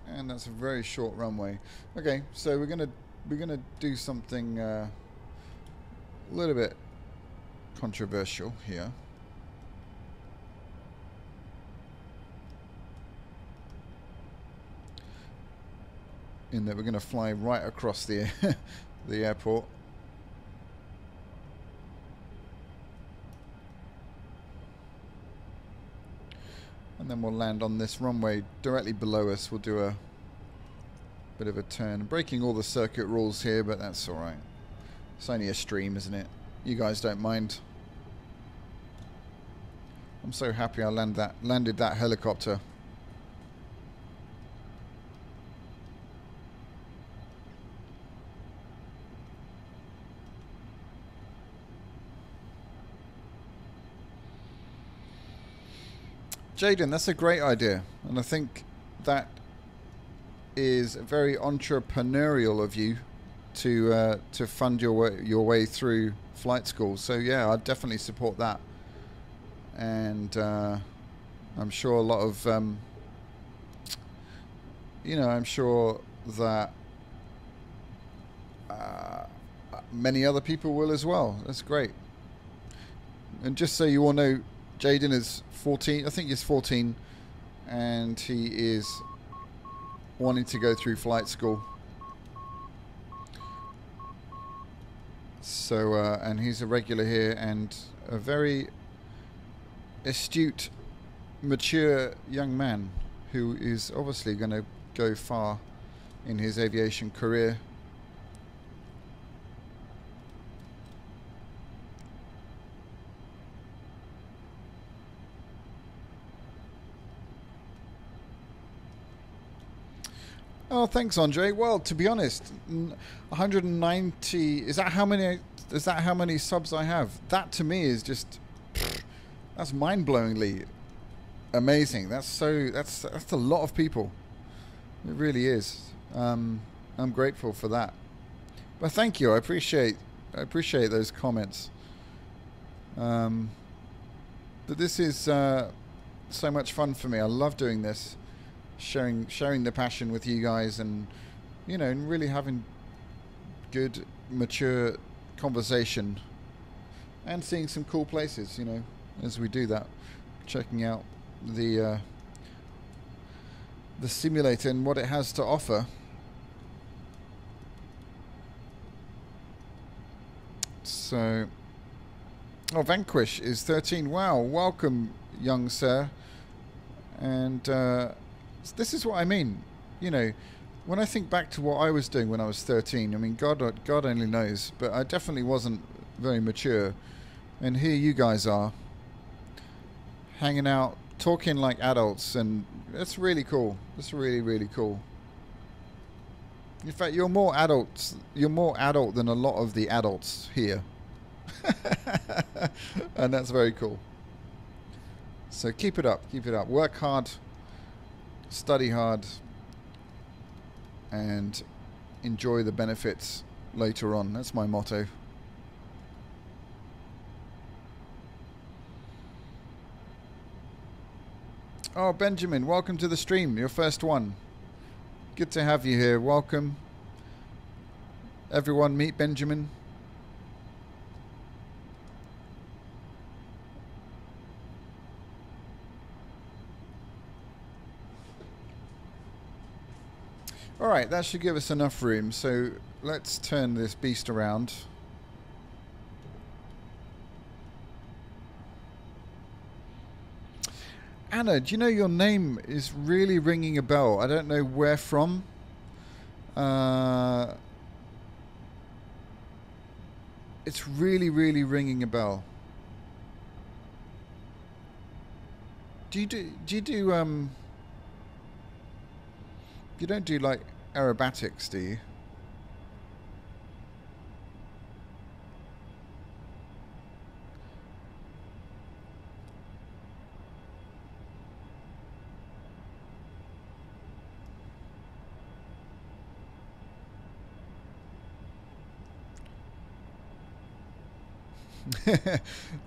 And that's a very short runway. Okay, so we're gonna do something a little bit controversial here. In that we're going to fly right across the the airport. And then we'll land on this runway directly below us. We'll do a bit of a turn. Breaking all the circuit rules here, but that's alright. It's only a stream, isn't it? You guys don't mind. I'm so happy I landed that helicopter. Jaden, that's a great idea, and I think that is very entrepreneurial of you to fund your way through flight school. So yeah, I'd definitely support that, and I'm sure a lot of you know, I'm sure that many other people will as well. That's great. And just so you all know, Jaden is 14, I think he's 14, and he is wanting to go through flight school. So, and he's a regular here and a very astute, mature young man who is obviously going to go far in his aviation career. Oh, thanks, Andre. Well, to be honest, 190, is that how many subs I have? That to me is just, that's mind-blowingly amazing. That's a lot of people. It really is. I'm grateful for that. But thank you. I appreciate those comments. But this is so much fun for me. I love doing this. Sharing the passion with you guys, and you know, and really having good, mature conversation, and seeing some cool places, you know, as we do that, checking out the simulator and what it has to offer. So, oh, Vanquish is 13. Wow, welcome, young sir. And this is what I mean, you know, when I think back to what I was doing when I was 13, I mean, God only knows, but I definitely wasn't very mature. And here you guys are, hanging out, talking like adults, and it's really cool. It's really, really cool. In fact, you're more adult than a lot of the adults here. And that's very cool. So keep it up, work hard, study hard, and enjoy the benefits later on. That's my motto. Oh, Benjamin, welcome to the stream, your first one. Good to have you here. Welcome. Everyone, meet Benjamin. Alright, that should give us enough room, so let's turn this beast around. Anna, do you know your name is really ringing a bell? I don't know where from. It's really, really ringing a bell. You don't do like aerobatics, do you?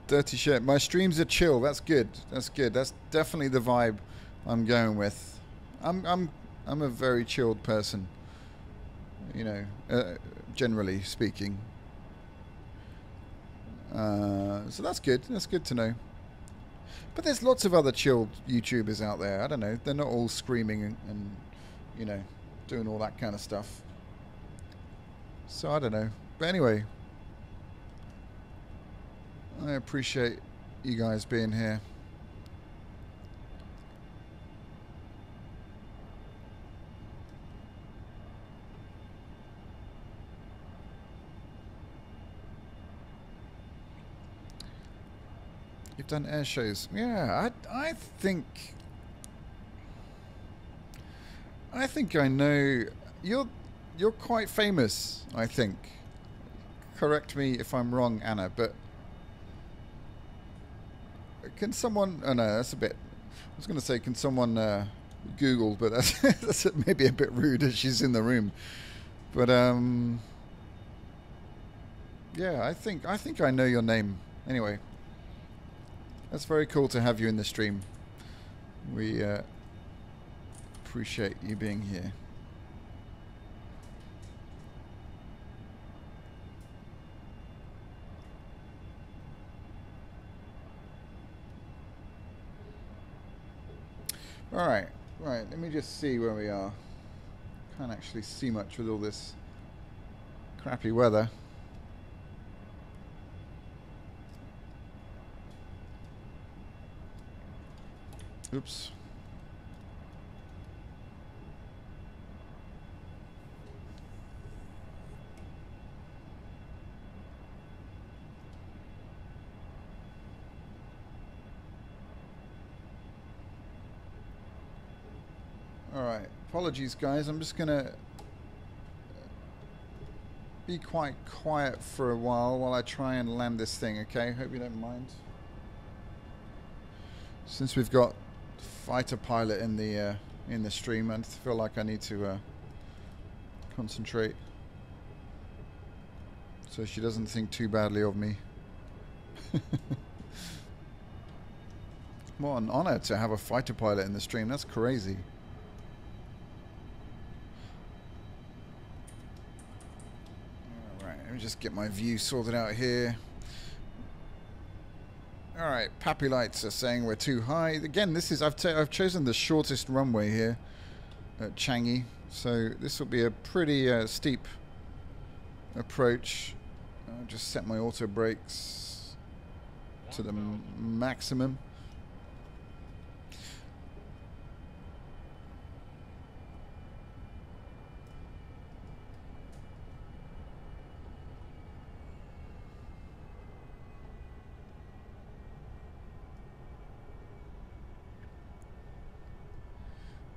Dirty shirt. My streams are chill. That's good. That's good. That's definitely the vibe I'm going with. I'm a very chilled person, you know, generally speaking. So that's good. That's good to know. But there's lots of other chilled YouTubers out there. I don't know. They're not all screaming and you know, doing all that kind of stuff. So I don't know. But anyway, I appreciate you guys being here. You've done air shows. Yeah, I think I know you're quite famous, I think. Correct me if I'm wrong, Anna, but can someone, oh no, that's a bit, I was going to say can someone Google, but that's maybe a bit rude as she's in the room. But yeah, I think I know your name. Anyway, that's very cool to have you in the stream. We appreciate you being here. Alright, right, let me just see where we are. Can't actually see much with all this crappy weather. Oops. Alright, apologies guys, I'm just gonna be quite quiet for a while I try and land this thing, okay? Hope you don't mind. Since we've got fighter pilot in the stream, I feel like I need to concentrate so she doesn't think too badly of me. What an honor to have a fighter pilot in the stream, that's crazy. Alright, let me just get my view sorted out here. Alright, Pappy Lights are saying we're too high. Again, this is I've chosen the shortest runway here at Changi, so this will be a pretty steep approach. I'll just set my auto brakes to the maximum.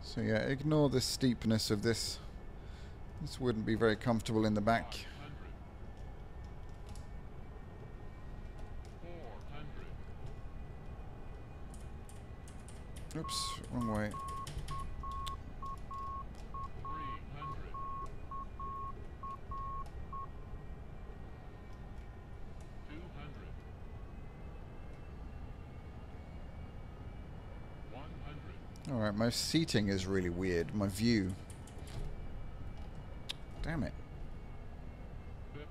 So yeah, ignore the steepness of this. This wouldn't be very comfortable in the back. Oops, wrong way. Alright, my seating is really weird. My view. Damn it. 50,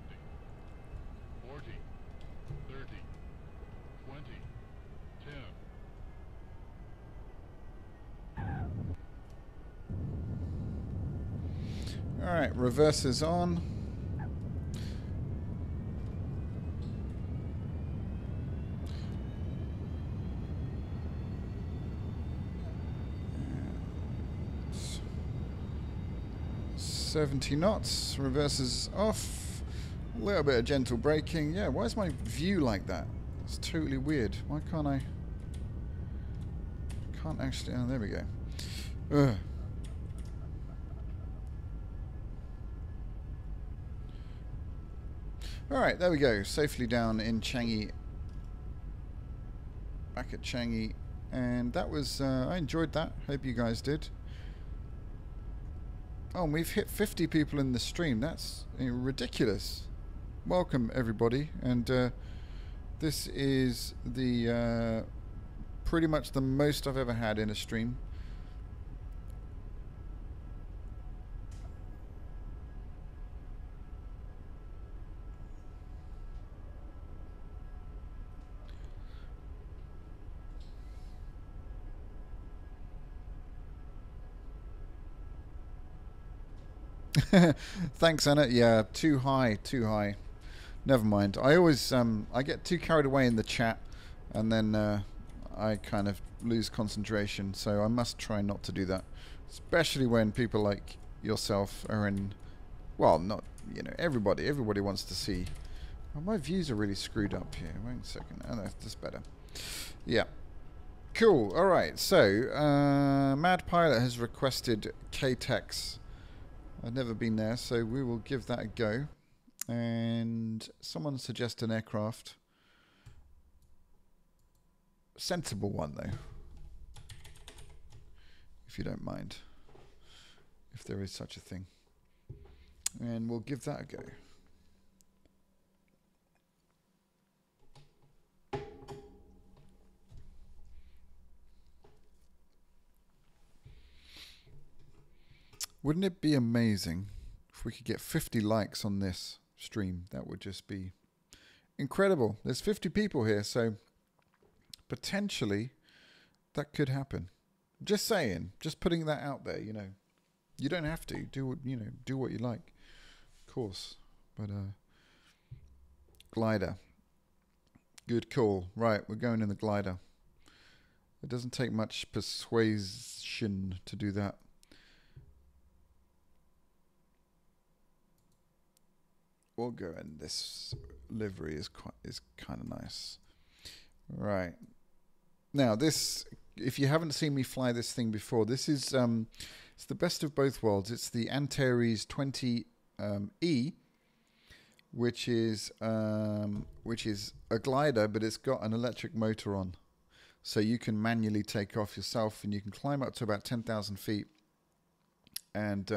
40, 30, 20, 10. Alright, reverse is on. It's 70 knots, reverse is off. A little bit of gentle braking. Yeah, why is my view like that? It's totally weird. Why can't I? Can't actually. Oh, there we go. Ugh. Alright, there we go. Safely down in Changi. Back at Changi. And that was, I enjoyed that. Hope you guys did. Oh, and we've hit 50 people in the stream. That's ridiculous. Welcome, everybody. And this is the pretty much the most I've ever had in a stream. Thanks, Anna. Yeah, too high, too high. Never mind. I always I get too carried away in the chat, and then I kind of lose concentration. So I must try not to do that, especially when people like yourself are in. Well, not everybody. Everybody wants to see. Oh, my views are really screwed up here. Wait a second. Oh, that's better. Yeah. Cool. All right. So Mad Pilot has requested KTEX. I've never been there, so we will give that a go. And someone suggests an aircraft. Sensible one, though. If you don't mind. If there is such a thing. And we'll give that a go. Wouldn't it be amazing if we could get 50 likes on this stream? That would just be incredible. There's 50 people here, so potentially that could happen. Just saying, just putting that out there, You don't have to do what you like, of course. But glider, good call. Right, we're going in the glider. It doesn't take much persuasion to do that. We'll go in. This livery is kind of nice. Right. Now this, if you haven't seen me fly this thing before, this is it's the best of both worlds. It's the Antares 20E, which is a glider, but it's got an electric motor on, so you can manually take off yourself, and you can climb up to about 10,000 feet, and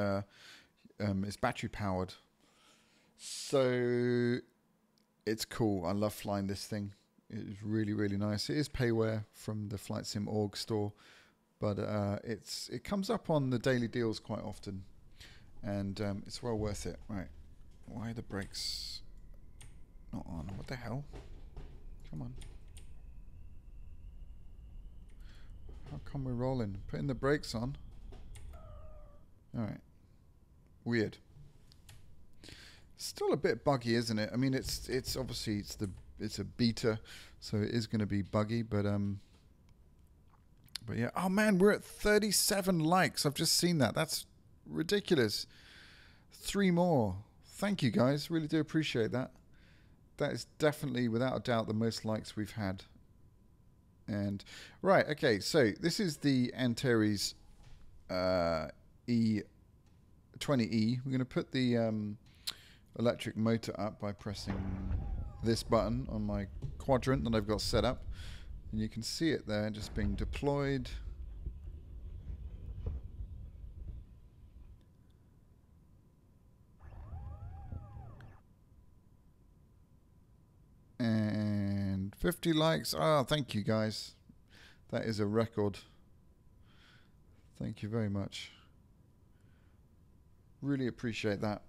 it's battery powered. So it's cool. I love flying this thing. It's really, really nice. It is payware from the Flight Sim org store, but it comes up on the daily deals quite often, and it's well worth it. Right. Why are the brakes not on? What the hell? Come on. How come we're rolling? Putting the brakes on. Alright. Weird. Still a bit buggy, isn't it? I mean, it's obviously it's a beta, so it is going to be buggy, but yeah. Oh man, we're at 37 likes. I've just seen that. That's ridiculous. 3 more. Thank you guys. Really do appreciate that. That is definitely, without a doubt, the most likes we've had. And right, okay. So this is the Antares E20E. We're going to put the electric motor up by pressing this button on my quadrant that I've got set up, and you can see it there just being deployed. And 50 likes. Oh, thank you guys. That is a record. Thank you very much. Really appreciate that.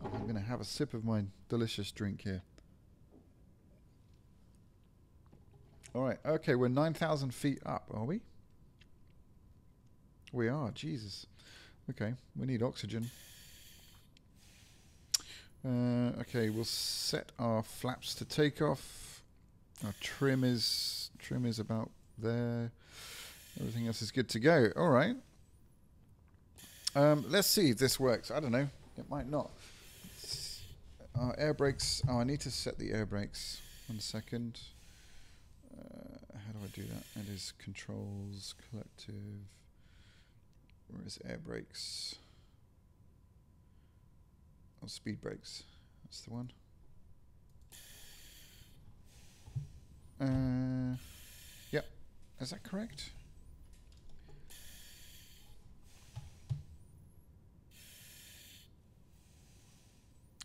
I'm going to have a sip of my delicious drink here. All right. Okay, we're 9,000 feet up, are we? We are. Jesus. Okay, we need oxygen. Okay, we'll set our flaps to take off. Our trim is about there. Everything else is good to go. All right. Let's see if this works. I don't know. It might not. Air brakes. Oh, I need to set the air brakes. 1 second. How do I do that? It is controls, collective. Where is air brakes? Oh, speed brakes. That's the one. Yep. Is that correct?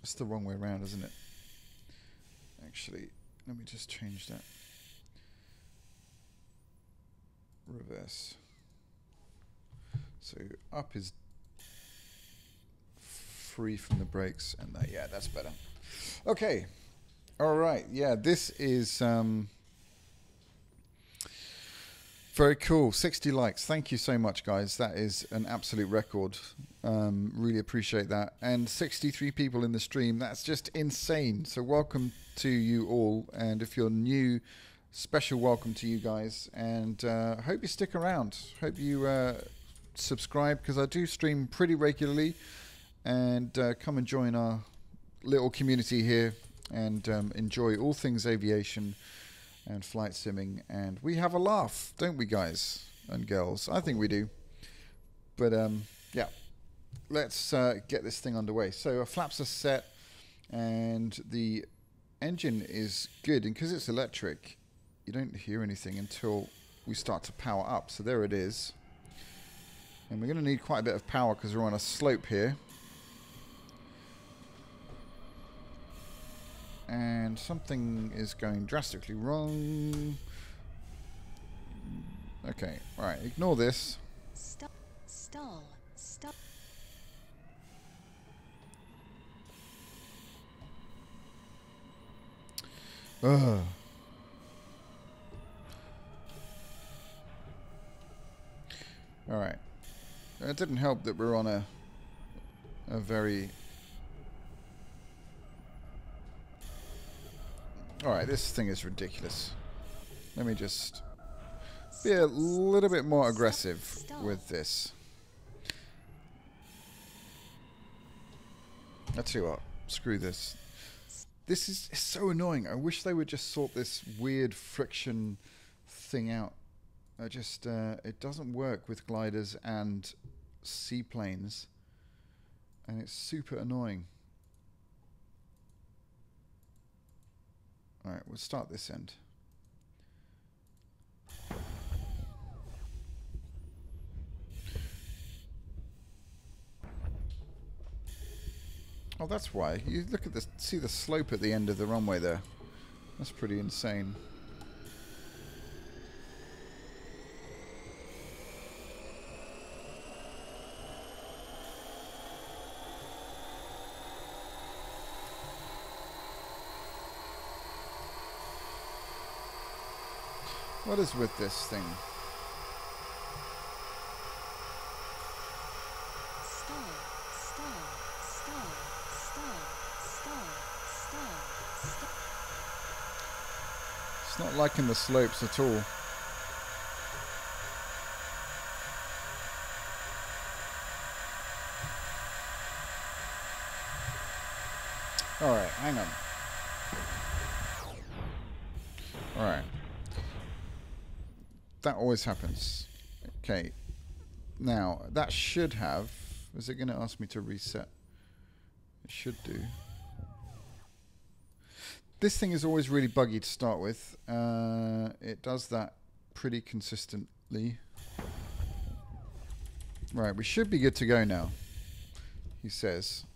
It's the wrong way around, isn't it? Actually, let me just change that. Reverse. So up is free from the brakes, and yeah, that's better. Okay. All right. Yeah, this is Very cool. 60 likes. Thank you so much, guys. That is an absolute record. Really appreciate that. And 63 people in the stream. That's just insane. So welcome to you all. And if you're new, special welcome to you guys. And hope you stick around. Hope you subscribe, because I do stream pretty regularly. And come and join our little community here and enjoy all things aviation and flight simming, and we have a laugh, don't we, guys and girls? I think we do. But yeah, let's get this thing underway. So our flaps are set, and the engine is good, and because it's electric, you don't hear anything until we start to power up. So there it is, and we're going to need quite a bit of power because we're on a slope here. And something is going drastically wrong. Okay, alright, ignore this. Stop. Stall. Stop. Ugh. Alright. It didn't help that we're on a very... Alright, this thing is ridiculous. Let me just be a little bit more aggressive with this. I'll tell you what, screw this. This is so annoying. I wish they would just sort this weird friction thing out. I just, it doesn't work with gliders and seaplanes. And it's super annoying. Alright, we'll start this end. Oh, that's why. You look at this, see the slope at the end of the runway there. That's pretty insane. What is with this thing? Stall. Stall. Stall. Stall. Stall. Stall. Stall. It's not liking the slopes at all. Alright, hang on. Alright. That always happens. Okay. Now, that should have... Is it going to ask me to reset? It should do. This thing is always really buggy to start with. It does that pretty consistently. Right, we should be good to go now, he says.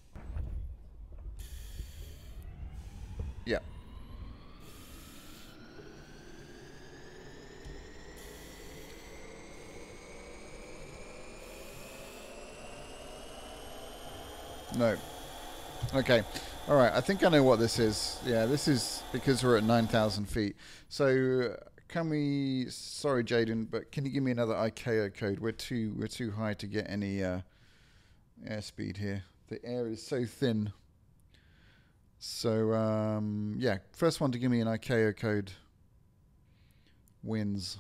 Yeah. No. Okay. All right. I think I know what this is. Yeah, this is because we're at 9,000 feet. So can we... Sorry, Jaden, but can you give me another ICAO code? We're too high to get any airspeed here. The air is so thin. So, yeah. First one to give me an ICAO code wins.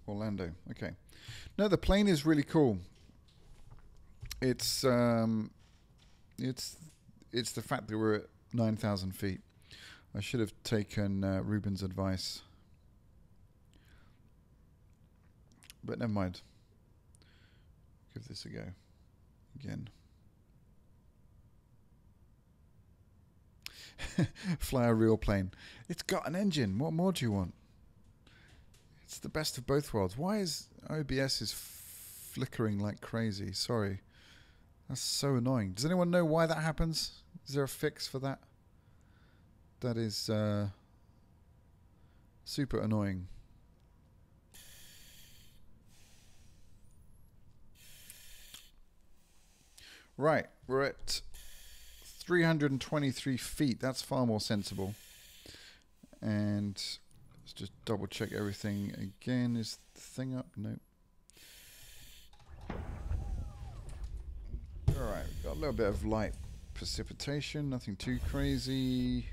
Orlando. Okay. No, the plane is really cool. It's the fact that we're at 9,000 feet. I should have taken Ruben's advice. But never mind. Give this a go. Again. Fly a real plane. It's got an engine. What more do you want? It's the best of both worlds. Why is OBS is flickering like crazy? Sorry. That's so annoying. Does anyone know why that happens? Is there a fix for that? That is super annoying. Right, we're at 323 feet. That's far more sensible. And let's just double check everything again. Is the thing up? No. Alright, we've got a little bit of light precipitation, nothing too crazy.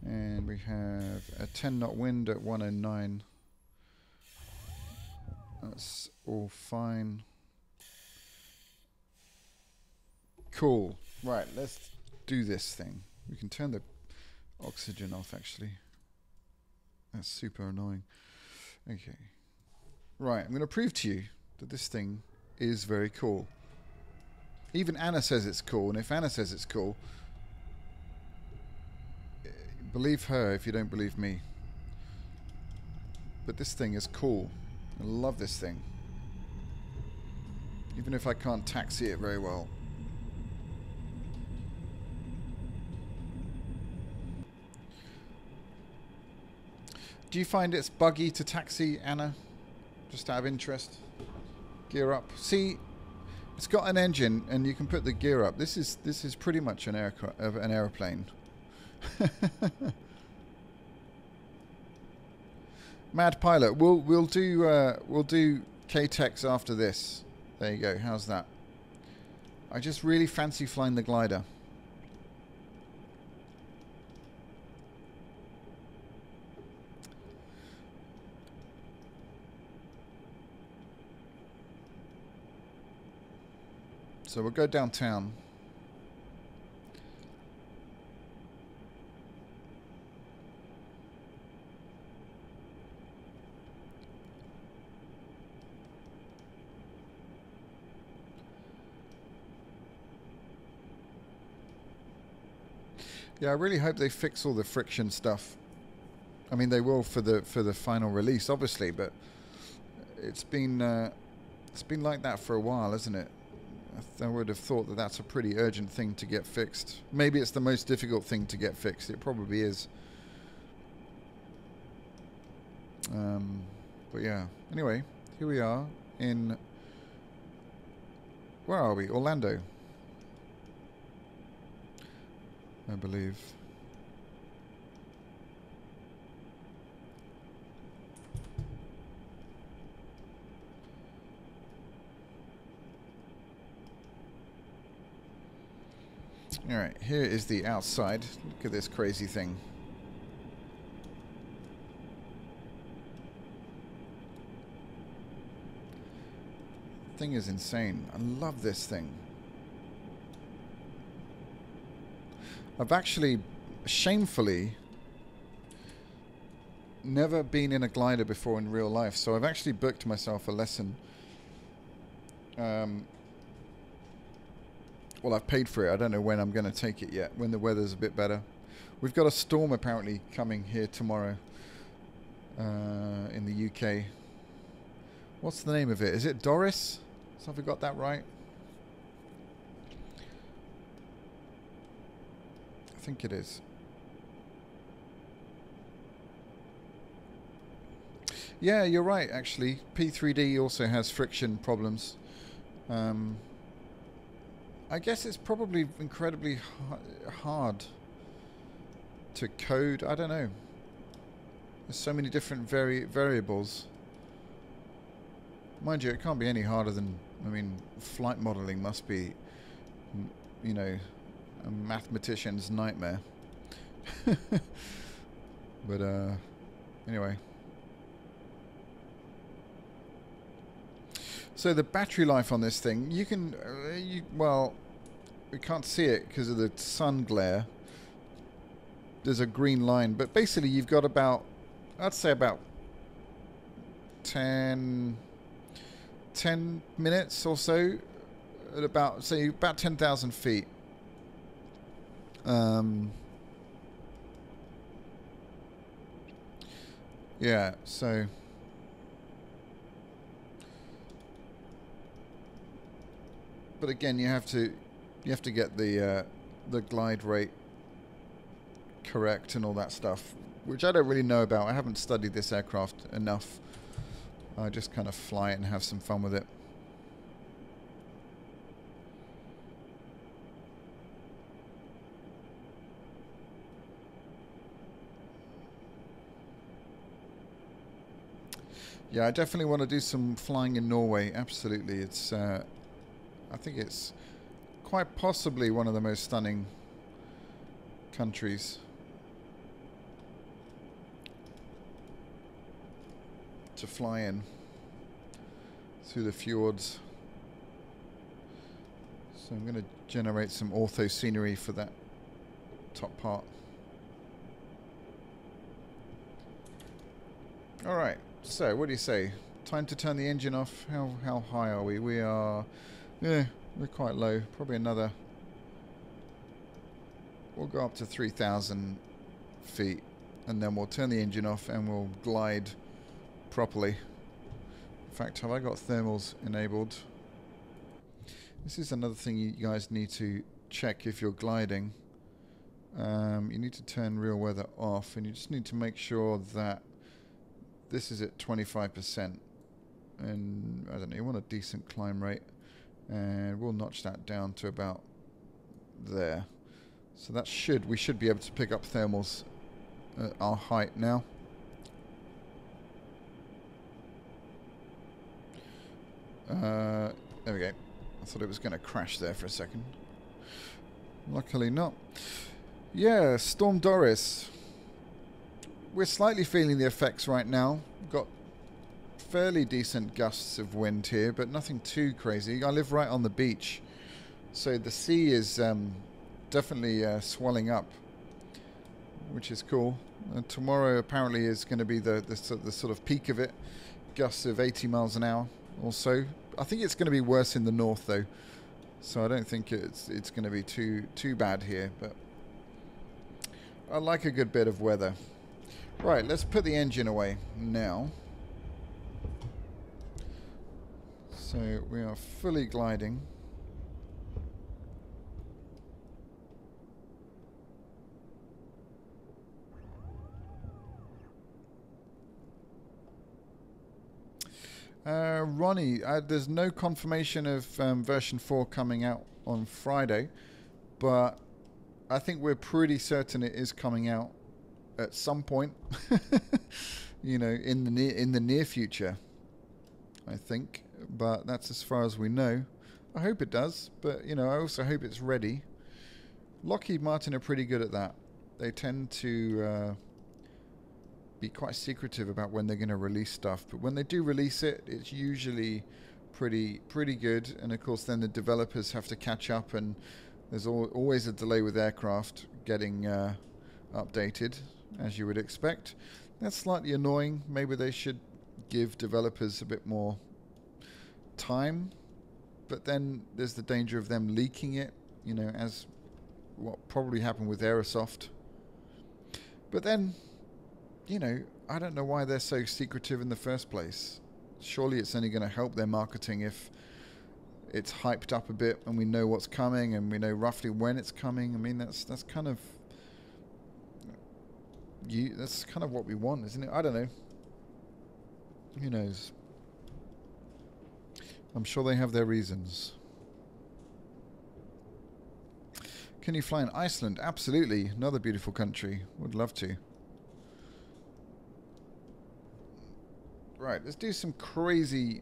And we have a 10 knot wind at 109. That's all fine. Cool. Right, let's do this thing. We can turn the oxygen off, actually. That's super annoying. Okay. Right, I'm going to prove to you that this thing is very cool. Even Anna says it's cool, and if Anna says it's cool, believe her if you don't believe me. But this thing is cool. I love this thing. Even if I can't taxi it very well. Do you find it's buggy to taxi, Anna? Just out of interest. Gear up. See, it's got an engine, and you can put the gear up. This is pretty much an airplane. Mad Pilot. We'll do K-Tex after this. There you go. How's that? I just really fancy flying the glider. So we'll go downtown. Yeah, I really hope they fix all the friction stuff. I mean, they will for the final release, obviously, but it's been like that for a while, isn't it? I would have thought that that's a pretty urgent thing to get fixed. Maybe it's the most difficult thing to get fixed. It probably is. But yeah. Anyway, here we are in... Where are we? Orlando, I believe. Alright, here is the outside. Look at this crazy thing. Thing is insane. I love this thing. I've actually, shamefully, never been in a glider before in real life, so I've actually booked myself a lesson. Well, I've paid for it. I don't know when I'm going to take it yet, when the weather's a bit better. We've got a storm apparently coming here tomorrow in the UK. What's the name of it? Is it Doris? Have I got that right? I think it is. Yeah, you're right, actually. P3D also has friction problems. I guess it's probably incredibly hard to code. I don't know. There's so many different variables. Mind you, it can't be any harder than... I mean, flight modeling must be, you know, a mathematician's nightmare. But, anyway. So the battery life on this thing, you can, well, we can't see it because of the sun glare. There's a green line, but basically you've got about, I'd say about 10 minutes or so at about, say, about 10,000 feet. Yeah, so... But again, you have to get the glide rate correct and all that stuff, which I don't really know about. I haven't studied this aircraft enough. I just kind of fly it and have some fun with it. Yeah, I definitely want to do some flying in Norway. Absolutely. It's I think it's quite possibly one of the most stunning countries to fly in through the fjords. So I'm going to generate some ortho scenery for that top part. All right. So, what do you say? Time to turn the engine off. How high are we? We are, yeah, we're quite low. Probably another. We'll go up to 3,000 feet, and then we'll turn the engine off, and we'll glide properly. In fact, have I got thermals enabled? This is another thing you guys need to check if you're gliding. You need to turn real weather off, and you just need to make sure that this is at 25%, and I don't know, you want a decent climb rate, and we'll notch that down to about there. So that we should be able to pick up thermals at our height now. There we go. I thought it was going to crash there for a second. Luckily not. Yeah, Storm Doris. We're slightly feeling the effects right now. We've got fairly decent gusts of wind here, but nothing too crazy. I live right on the beach, so the sea is definitely swelling up, which is cool. And tomorrow apparently is going to be the sort of peak of it, gusts of 80 miles an hour or so. I think it's going to be worse in the north though, so I don't think it's going to be too bad here. But I like a good bit of weather. Right, let's put the engine away now. So we are fully gliding. Ronnie, there's no confirmation of version 4 coming out on Friday, but I think we're pretty certain it is coming out at some point, you know, in the near future, I think. But that's as far as we know. I hope it does, but you know, I also hope it's ready. Lockheed Martin are pretty good at that. They tend to be quite secretive about when they're going to release stuff, but when they do release it, it's usually pretty good. And of course, then the developers have to catch up, and there's always a delay with aircraft getting updated, as you would expect. That's slightly annoying. Maybe they should give developers a bit more time, but then there's the danger of them leaking it, you know, as what probably happened with Aerosoft. But then, you know, I don't know why they're so secretive in the first place. Surely it's only going to help their marketing if it's hyped up a bit and we know what's coming and we know roughly when it's coming. I mean, that's kind of that's kind of what we want, isn't it? I don't know. Who knows? I'm sure they have their reasons. Can you fly in Iceland? Absolutely. Another beautiful country. Would love to. Right, let's do some crazy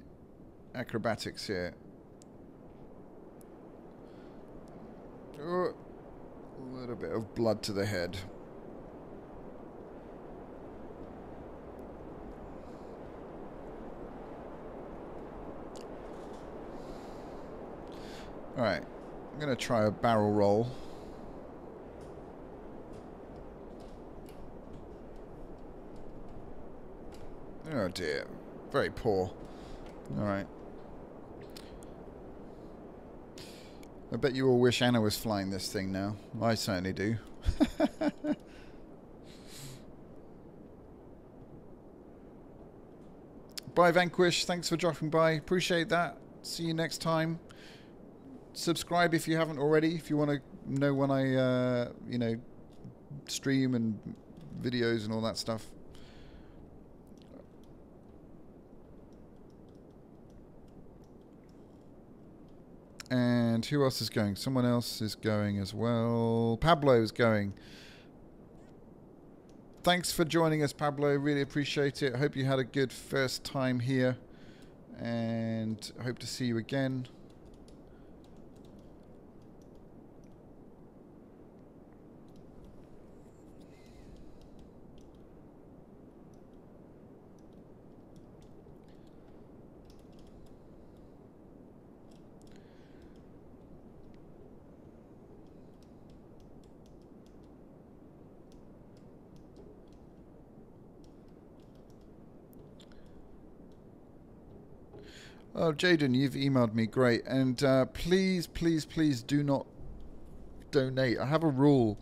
acrobatics here. Oh, a little bit of blood to the head. Alright, I'm going to try a barrel roll. Oh dear, very poor. Alright. I bet you all wish Anna was flying this thing now. I certainly do. Bye Vanquish, thanks for dropping by. Appreciate that. See you next time. subscribe if you haven't already. If you want to know when I, you know, stream and videos and all that stuff. And who else is going? Someone else is going as well. Pablo is going. Thanks for joining us, Pablo. Really appreciate it. Hope you had a good first time here. And hope to see you again. Oh, Jaden, you've emailed me. Great. And please, please, please do not donate. I have a rule.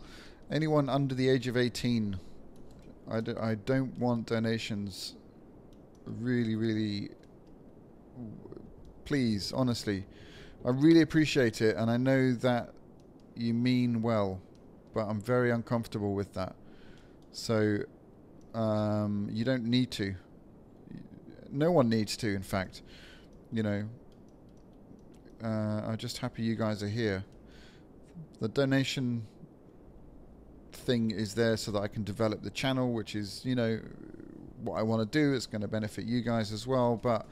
Anyone under the age of 18, I don't want donations. Really, really, please, honestly. I really appreciate it, and I know that you mean well, but I'm very uncomfortable with that. So, you don't need to. No one needs to, in fact. You know, I'm just happy you guys are here. The donation thing is there so that I can develop the channel, which is, you know, what I want to do. It's going to benefit you guys as well, but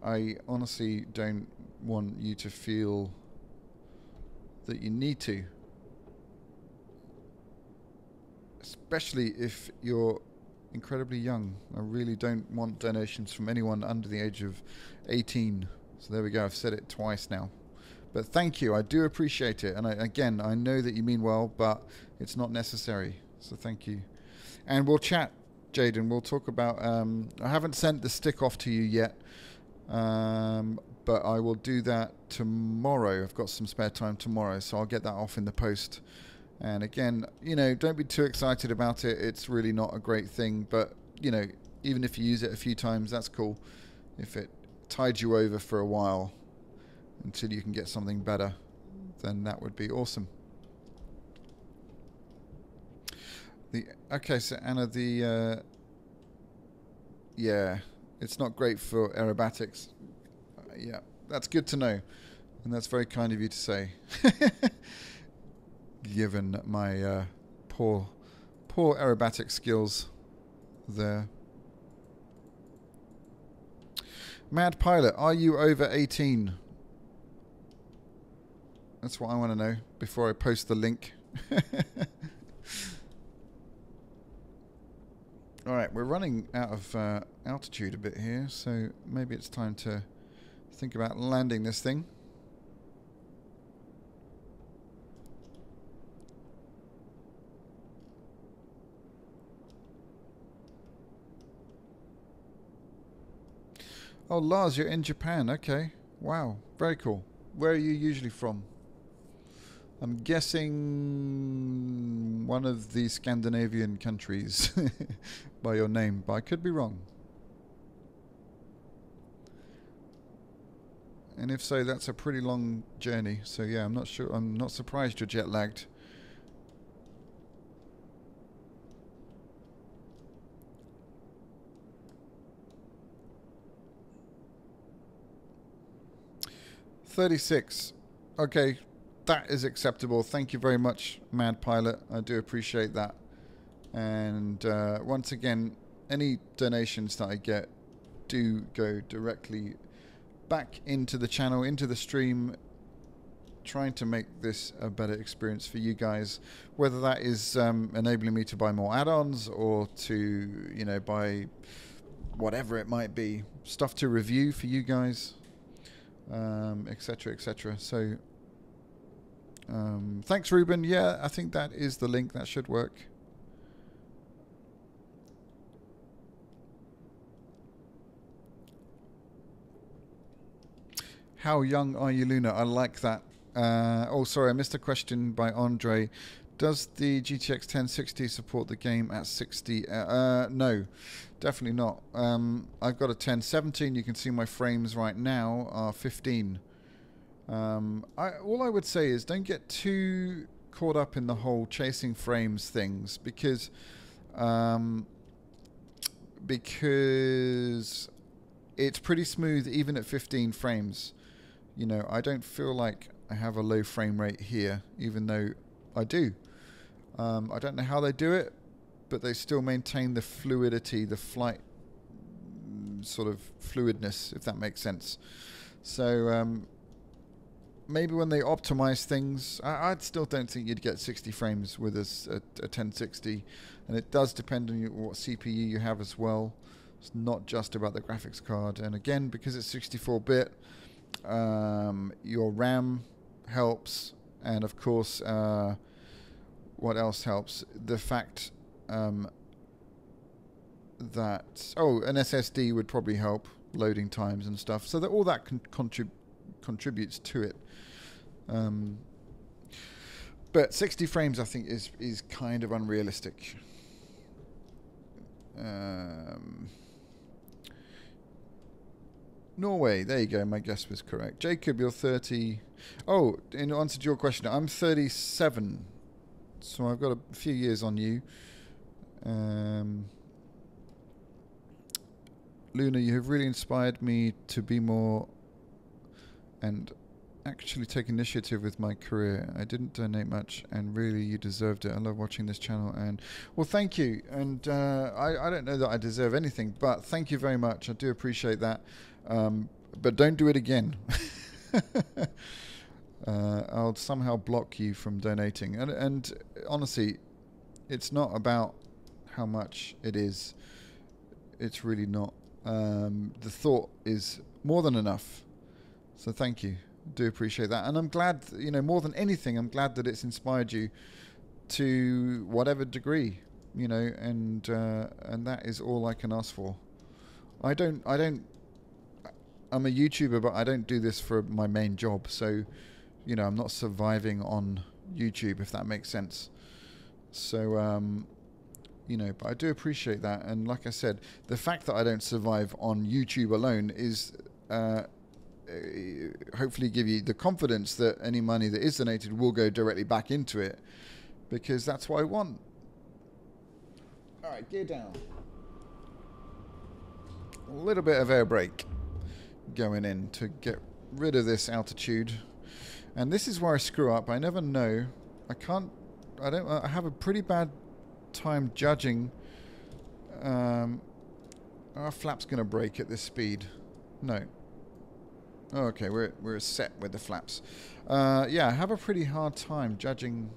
I honestly don't want you to feel that you need to. Especially if you're incredibly young. I really don't want donations from anyone under the age of 18. So there we go. I've said it twice now. But thank you. I do appreciate it. And again, I know that you mean well, but it's not necessary. So thank you. And we'll chat, Jaden. We'll talk about... I haven't sent the stick off to you yet. But I will do that tomorrow. I've got some spare time tomorrow. So I'll get that off in the post. And again, you know, don't be too excited about it. It's really not a great thing. But, you know, even if you use it a few times, that's cool. If it tides you over for a while until you can get something better, then that would be awesome. Okay, so Anna, yeah, it's not great for aerobatics. Yeah, that's good to know. And that's very kind of you to say. Given my poor aerobatic skills there. Mad Pilot, are you over 18? That's what I want to know before I post the link. Alright, we're running out of altitude a bit here, so maybe it's time to think about landing this thing. Oh, Lars, you're in Japan. Okay. Wow. Very cool. Where are you usually from? I'm guessing one of the Scandinavian countries by your name, but I could be wrong. And if so, that's a pretty long journey. So yeah, I'm not sure. I'm not surprised you're jet lagged. $36. Okay, that is acceptable. Thank you very much, Mad Pilot. I do appreciate that. And once again, any donations that I get do go directly back into the channel, into the stream, trying to make this a better experience for you guys. Whether that is enabling me to buy more add-ons or to, you know, buy whatever it might be, stuff to review for you guys. Etc, etc. So thanks, Ruben. Yeah, I think that is the link. That should work. How young are you, Luna? I like that. Oh, sorry, I missed a question by Andre. Does the GTX 1060 support the game at 60? No, definitely not. I've got a 1070. You can see my frames right now are 15. All I would say is don't get too caught up in the whole chasing frames things because it's pretty smooth even at 15 frames. You know, I don't feel like I have a low frame rate here, even though I do. I don't know how they do it, but they still maintain the fluidity, the flight sort of fluidness, if that makes sense. So maybe when they optimize things, I still don't think you'd get 60 frames with a 1060, and it does depend on what CPU you have as well. It's not just about the graphics card, and again, because it's 64-bit, your RAM helps, and of course, what else helps? The fact that an SSD would probably help loading times and stuff, so that all that contributes to it. But 60 frames, I think, is kind of unrealistic. Norway, there you go. My guess was correct. Jacob, you're 30. Oh, in answer to your question, I'm 37, so I've got a few years on you. Luna, you have really inspired me to be more and actually take initiative with my career. I didn't donate much, and really you deserved it. I love watching this channel, and well, thank you. And I don't know that I deserve anything, but thank you very much. I do appreciate that. But don't do it again. I'll somehow block you from donating. And honestly, it's not about how much it is. It's really not. The thought is more than enough. So thank you. Do appreciate that. And I'm glad, you know, more than anything, I'm glad that it's inspired you to whatever degree, you know, and that is all I can ask for. I'm a YouTuber, but I don't do this for my main job. So, you know, I'm not surviving on YouTube, if that makes sense. So, you know, but I do appreciate that. And like I said, the fact that I don't survive on YouTube alone is hopefully give you the confidence that any money that is donated will go directly back into it, because that's what I want. All right, gear down. A little bit of air brake going in to get rid of this altitude. And this is where I screw up. I never know. I have a pretty bad time judging. Our flap's going to break at this speed. No. Oh, okay, we're set with the flaps. Yeah, I have a pretty hard time judging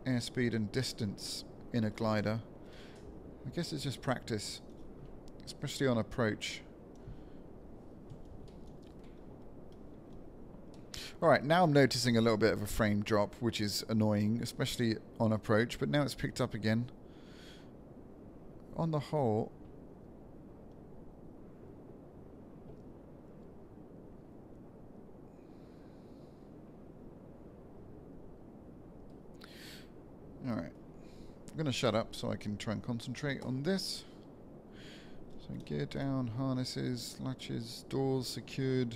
airspeed and distance in a glider. I guess it's just practice, especially on approach. Alright, now I'm noticing a little bit of a frame drop, which is annoying, especially on approach, but now it's picked up again. On the whole, alright, I'm going to shut up so I can try and concentrate on this. So gear down, harnesses, latches, doors secured,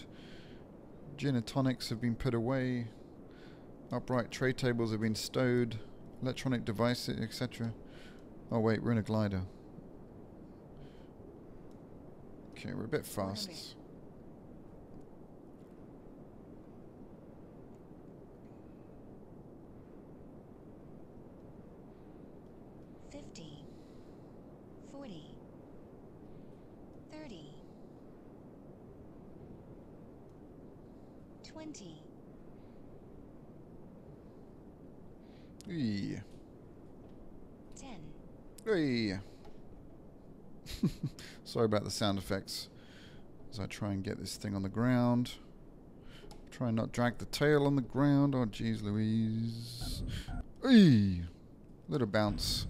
gin and tonics have been put away, upright tray tables have been stowed, electronic devices, etc. Oh wait, we're in a glider. Okay, we're a bit fast. 50, 40, 30, 20, Eee. 10, Hey. Sorry about the sound effects as I try and get this thing on the ground. Try and not drag the tail on the ground. Oh, jeez Louise. Hey. Little bounce.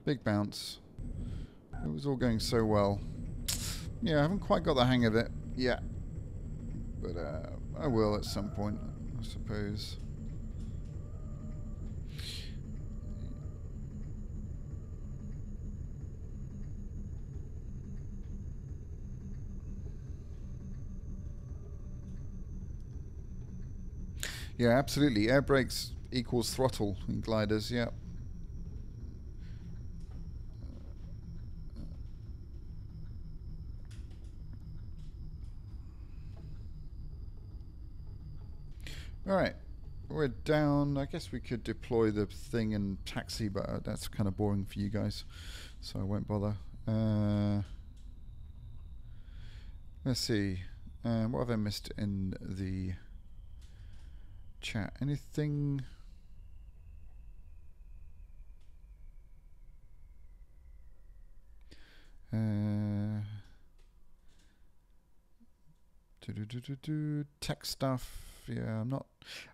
Big bounce. It was all going so well. Yeah, I haven't quite got the hang of it yet. But I will at some point, I suppose. Yeah, absolutely. Air brakes equals throttle in gliders. Yeah. All right. We're down. I guess we could deploy the thing and taxi, but that's kind of boring for you guys, so I won't bother. Let's see. What have I missed in the chat? Anything? Tech stuff. Yeah,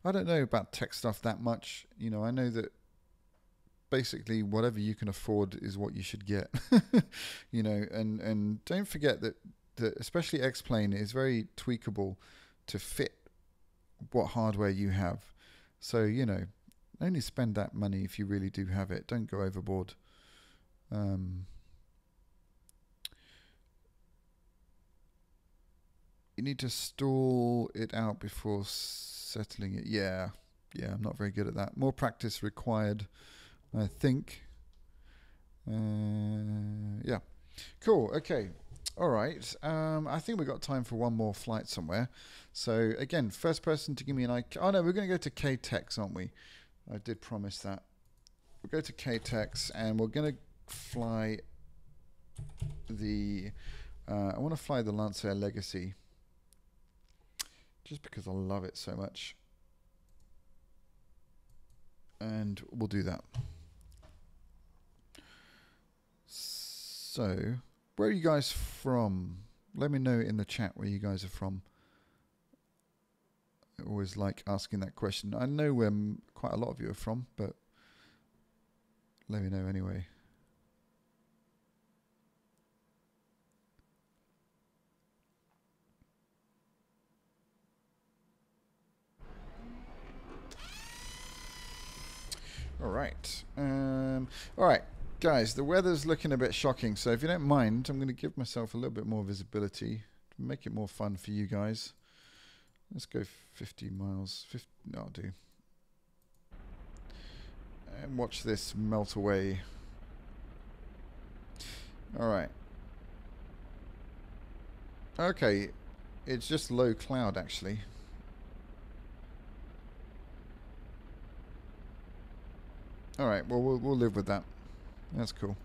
I don't know about tech stuff that much. You know, I know that basically whatever you can afford is what you should get. You know, and don't forget that especially X-Plane is very tweakable to fit what hardware you have. So, you know, only spend that money if you really do have it. Don't go overboard. You need to stall it out before settling it. Yeah, I'm not very good at that. More practice required, I think. Yeah. Cool. Okay. All right. I think we've got time for one more flight somewhere. So, again, first person to give me an IQ. Oh, no, we're going to go to KTEX, aren't we? I did promise that. We'll go to KTEX and we're going to fly the... I want to fly the Lancer Legacy. Just because I love it so much. And we'll do that. So, where are you guys from? Let me know in the chat where you guys are from. I always like asking that question. I know where quite a lot of you are from, but let me know anyway. All right. All right, guys, the weather's looking a bit shocking, so if you don't mind, I'm going to give myself a little bit more visibility to make it more fun for you guys. Let's go 50 miles. 50, no, I'll do. And watch this melt away. All right. Okay, it's just low cloud, actually. All right, well, we'll live with that. That's cool.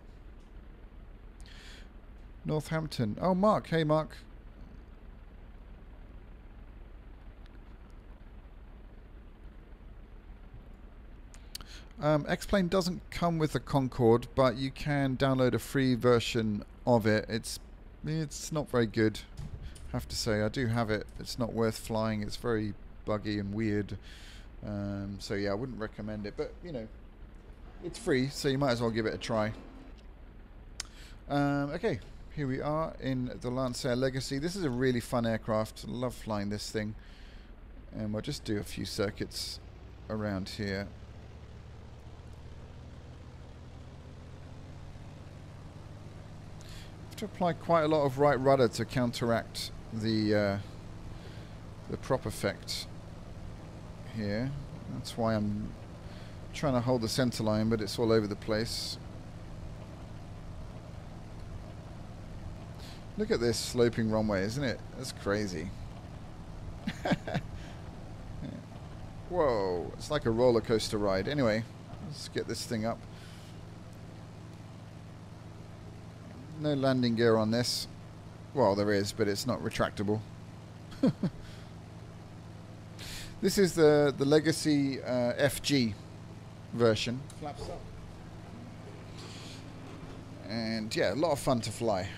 Northampton. Oh, Mark. Hey, Mark. X-Plane doesn't come with the Concorde, but you can download a free version of it. It's not very good, I have to say. I do have it. It's not worth flying. It's very buggy and weird. So yeah, I wouldn't recommend it. But you know, it's free, so you might as well give it a try. Okay, here we are in the Lancer Legacy. This is a really fun aircraft. I love flying this thing. And we'll just do a few circuits around here. Have to apply quite a lot of right rudder to counteract the prop effect here. That's why I'm trying to hold the center line, but it's all over the place. Look at this sloping runway, isn't it? That's crazy. Whoa, it's like a roller coaster ride. Anyway, let's get this thing up. No landing gear on this. Well, there is, but it's not retractable. This is the Legacy FG version. Flaps up. And yeah, a lot of fun to fly.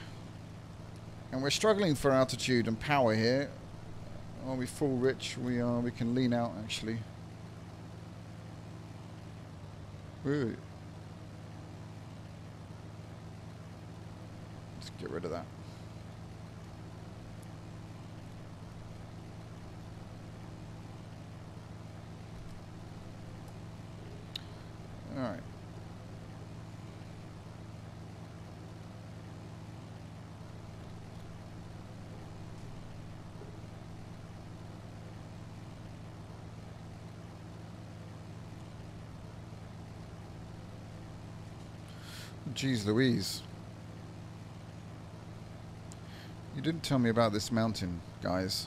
And we're struggling for altitude and power here. Are we full rich? We are. We can lean out actually. Ooh. Let's get rid of that. All right. Jeez Louise. You didn't tell me about this mountain, guys.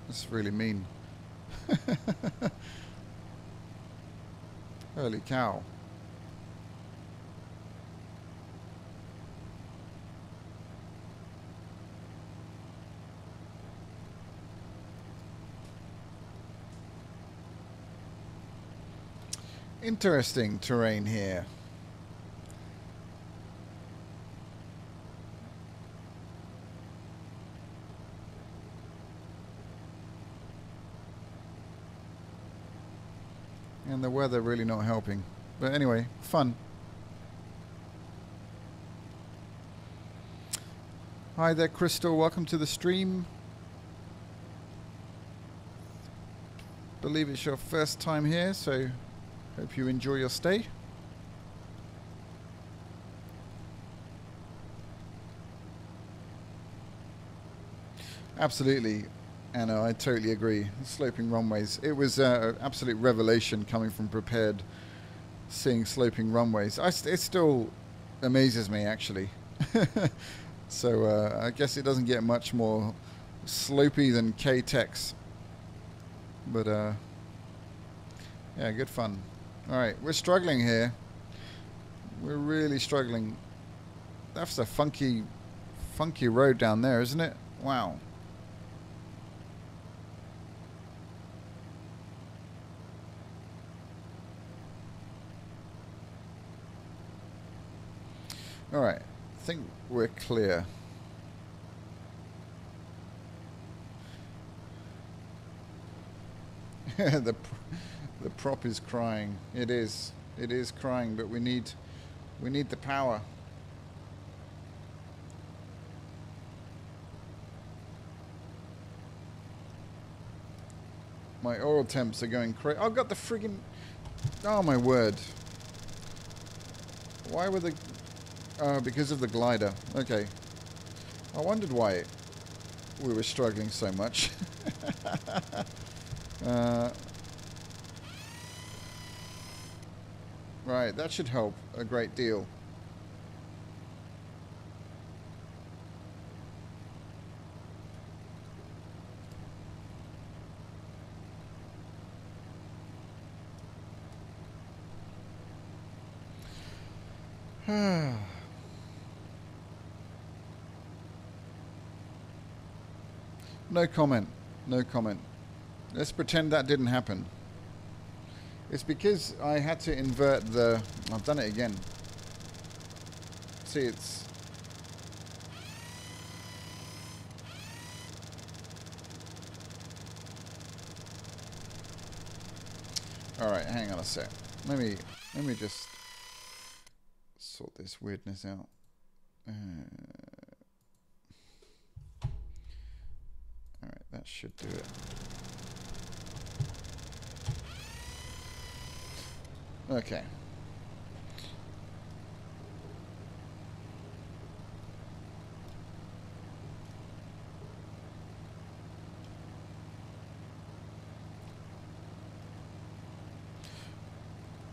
That's really mean. Holy cow. Interesting terrain here. And the weather really not helping. But anyway, fun. Hi there, Crystal. Welcome to the stream. Believe it's your first time here, so hope you enjoy your stay. Absolutely, Anna, I totally agree. Sloping runways. It was an absolute revelation coming from Prepared, seeing sloping runways. It still amazes me, actually. So I guess it doesn't get much more slopey than K-Tex. But, yeah, good fun. Alright, we're struggling here. We're really struggling. That's a funky road down there, isn't it? Wow. Alright, I think we're clear. the prop is crying. It is crying, but we need the power. My oil temps are going crazy. I've got the friggin'... Oh my word. Why were the... because of the glider. Okay. I wondered why we were struggling so much. Right, that should help a great deal. No comment. No comment. Let's pretend that didn't happen. It's because I had to invert the... I've done it again. See, it's... Alright, hang on a sec. Let me just sort this weirdness out. Alright, that should do it. Okay.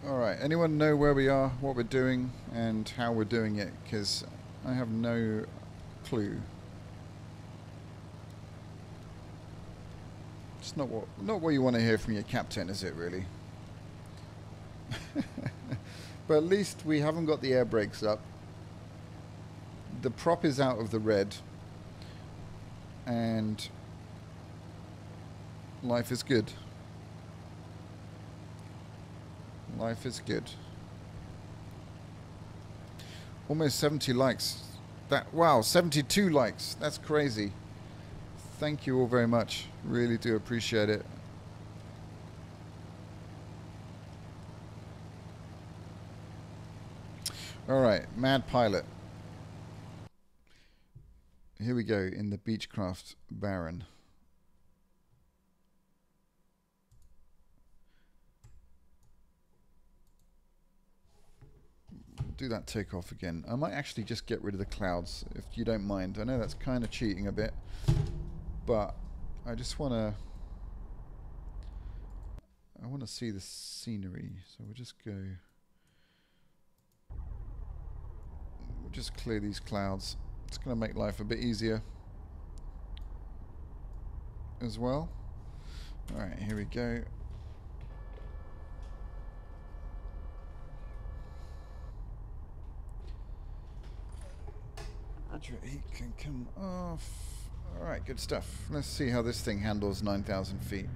Alright, anyone know where we are, what we're doing, and how we're doing it? Because I have no clue. It's not what you want to hear from your captain, is it, really? But at least we haven't got the air brakes up. The prop is out of the red. And life is good. Life is good. Almost 70 likes. Wow, 72 likes. That's crazy. Thank you all very much. Really do appreciate it. Alright, Mad Pilot. Here we go in the Beechcraft Baron. Do that takeoff again. I might actually just get rid of the clouds, if you don't mind. I know that's kind of cheating a bit, but I just want to... I want to see the scenery, so we'll just go... We'll just clear these clouds. It's going to make life a bit easier as well. Alright, here we go. Radiator heat can come off. Alright, good stuff. Let's see how this thing handles 9,000 feet.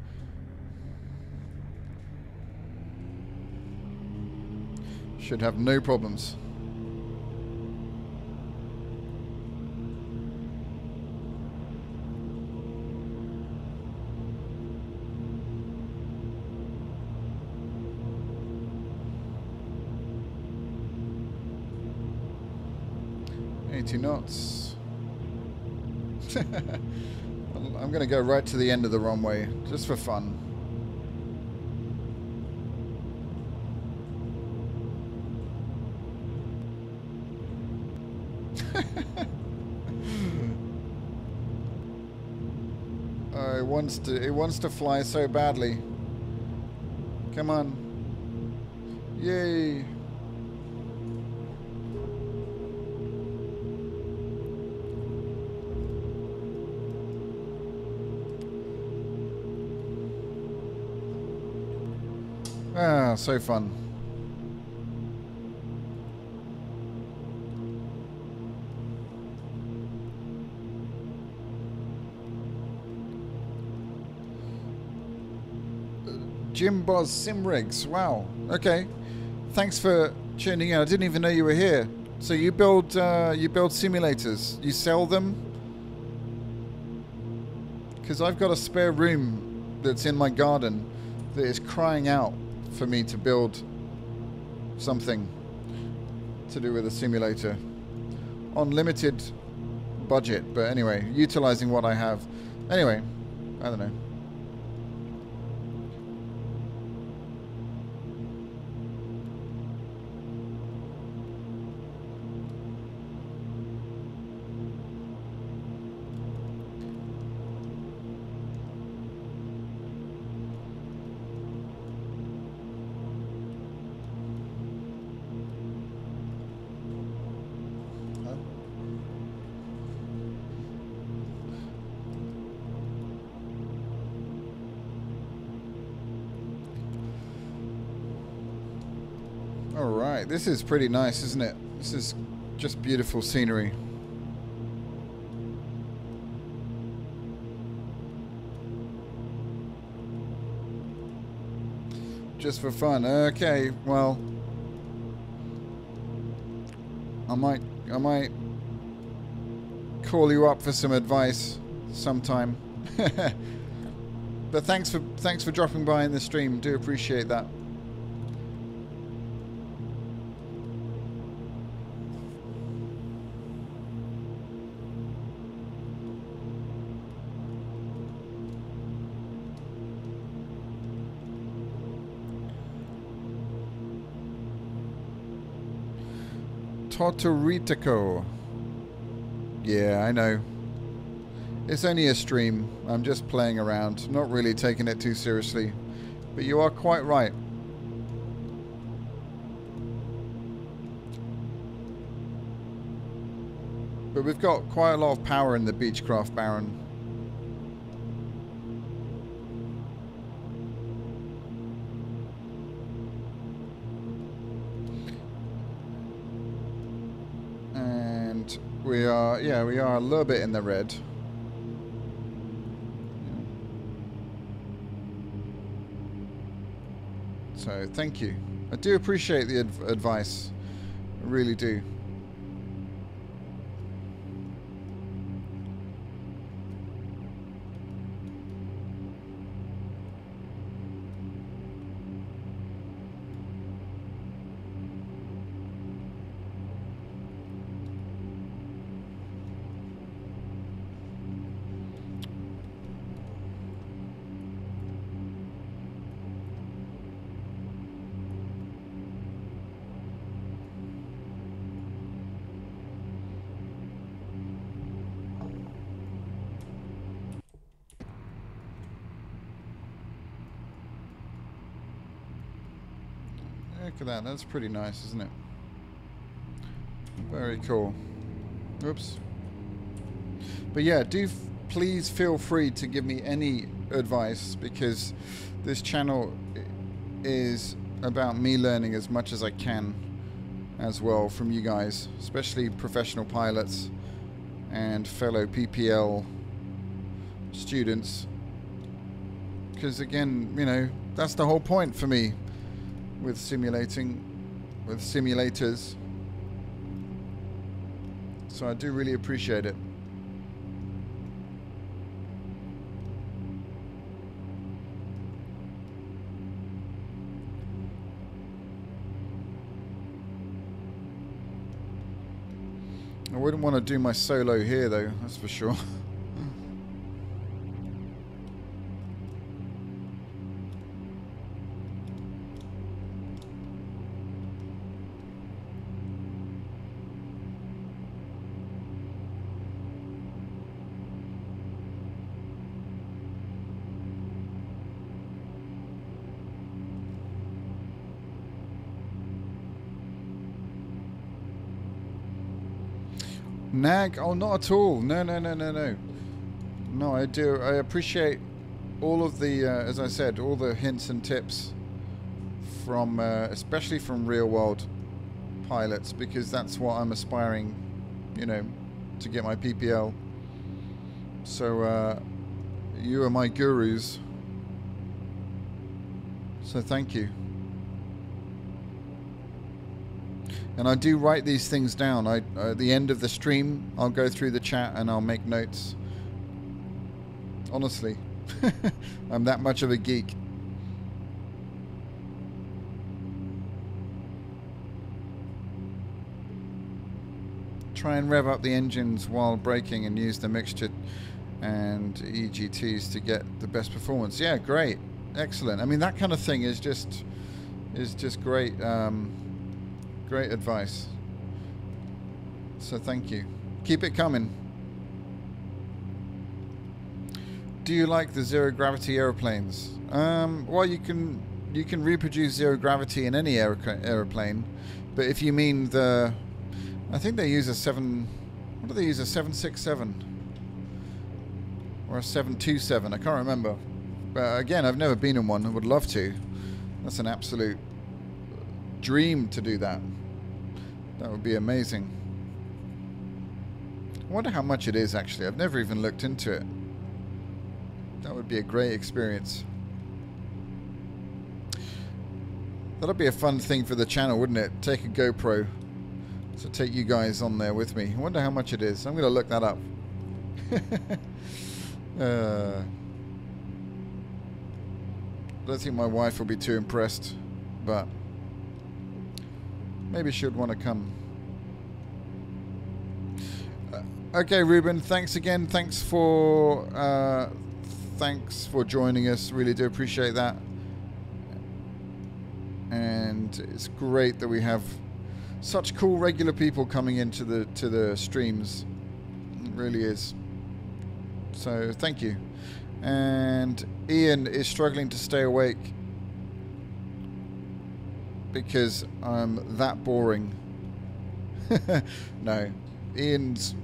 Should have no problems. Knots. I'm going to go right to the end of the runway just for fun. It wants to fly so badly. Come on. Yay. Ah, so fun. Jim Boz Simrigs. Wow. Okay. Thanks for tuning in. I didn't even know you were here. So you build simulators. You sell them? Because I've got a spare room that's in my garden that is crying out for me to build something to do with a simulator on limited budget, but anyway, utilizing what I have. Anyway, I don't know. Alright, this is pretty nice, isn't it? This is just beautiful scenery. Just for fun. Okay, well, I might call you up for some advice sometime. But thanks for dropping by in the stream. Do appreciate that. Tortoritico. Yeah, I know. It's only a stream. I'm just playing around, not really taking it too seriously. But you are quite right. But we've got quite a lot of power in the Beechcraft Baron. We are a little bit in the red. So thank you. I do appreciate the advice. I really do. Look at that, that's pretty nice, isn't it? Very cool. Oops. But yeah, please feel free to give me any advice, because this channel is about me learning as much as I can as well from you guys, especially professional pilots and fellow PPL students, because again, you know, that's the whole point for me with simulating, with simulators. So I do really appreciate it. I wouldn't want to do my solo here though, that's for sure. Nag? Oh, not at all. No. No, I do. I appreciate all of the, as I said, all the hints and tips from, especially from real world pilots, because that's what I'm aspiring, you know, to get my PPL. So, you are my gurus. So thank you. And I do write these things down. At the end of the stream, I'll go through the chat and I'll make notes. Honestly, I'm that much of a geek. Try and rev up the engines while braking and use the mixture and EGTs to get the best performance. Yeah, great, excellent. I mean, that kind of thing is just great. Great advice. So thank you. Keep it coming. Do you like the zero gravity airplanes? Well, you can reproduce zero gravity in any aeroplane, but if you mean the, I think they use a 767 or a 727. I can't remember. But again, I've never been in one. I would love to. That's an absolute dream to do that. That would be amazing. I wonder how much it is actually. I've never even looked into it. That would be a great experience. That'd be a fun thing for the channel, wouldn't it? Take a GoPro to take you guys on there with me. I wonder how much it is. I'm going to look that up. I don't think my wife will be too impressed, but maybe she'd want to come. Okay, Ruben, thanks again. Thanks for joining us. Really do appreciate that. And it's great that we have such cool regular people coming into the streams. It really is. So thank you. And Ian is struggling to stay awake because I'm that boring. No, Ian's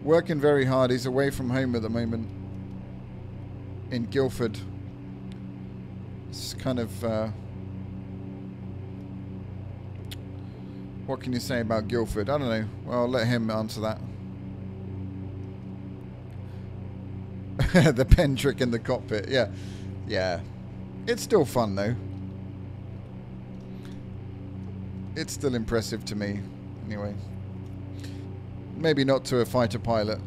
working very hard. He's away from home at the moment in Guildford. It's kind of what can you say about Guildford? I don't know. Well, I'll let him answer that. The pen trick in the cockpit. Yeah. It's still fun though. It's still impressive to me. Anyway. Maybe not to a fighter pilot.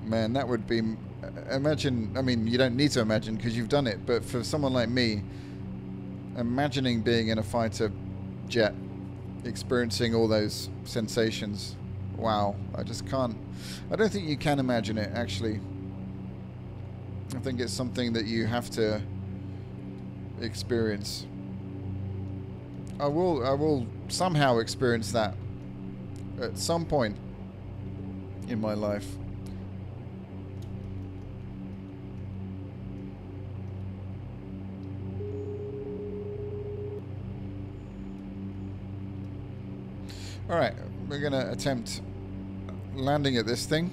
Man, that would be... Imagine... I mean, you don't need to imagine because you've done it. But for someone like me, imagining being in a fighter jet, experiencing all those sensations... Wow, I just can't... I don't think you can imagine it, actually. I think it's something that you have to experience. I will somehow experience that at some point in my life. Alright, we're going to attempt landing at this thing.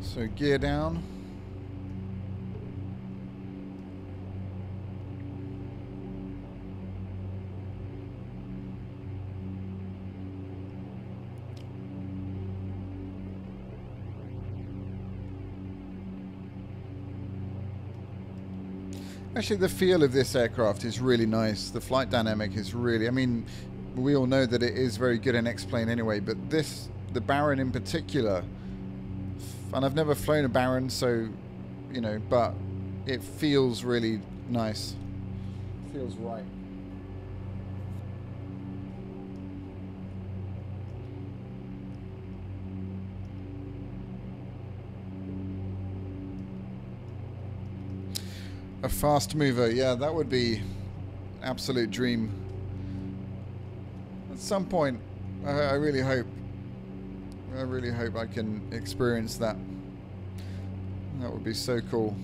So gear down. Actually, the feel of this aircraft is really nice. The flight dynamic is really, I mean, we all know that it is very good in X-Plane anyway, but this, the Baron in particular, and I've never flown a Baron, so, you know, but it feels really nice. Feels right. A fast mover, yeah, that would be absolute dream. At some point, I really hope I can experience that. That would be so cool.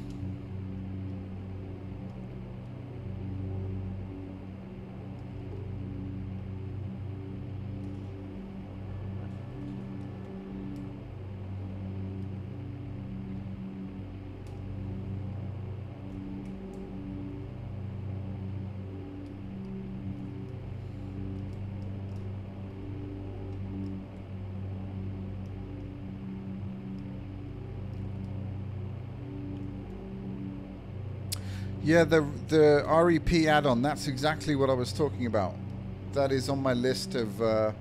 Yeah, the REP add-on, that's exactly what I was talking about. That is on my list of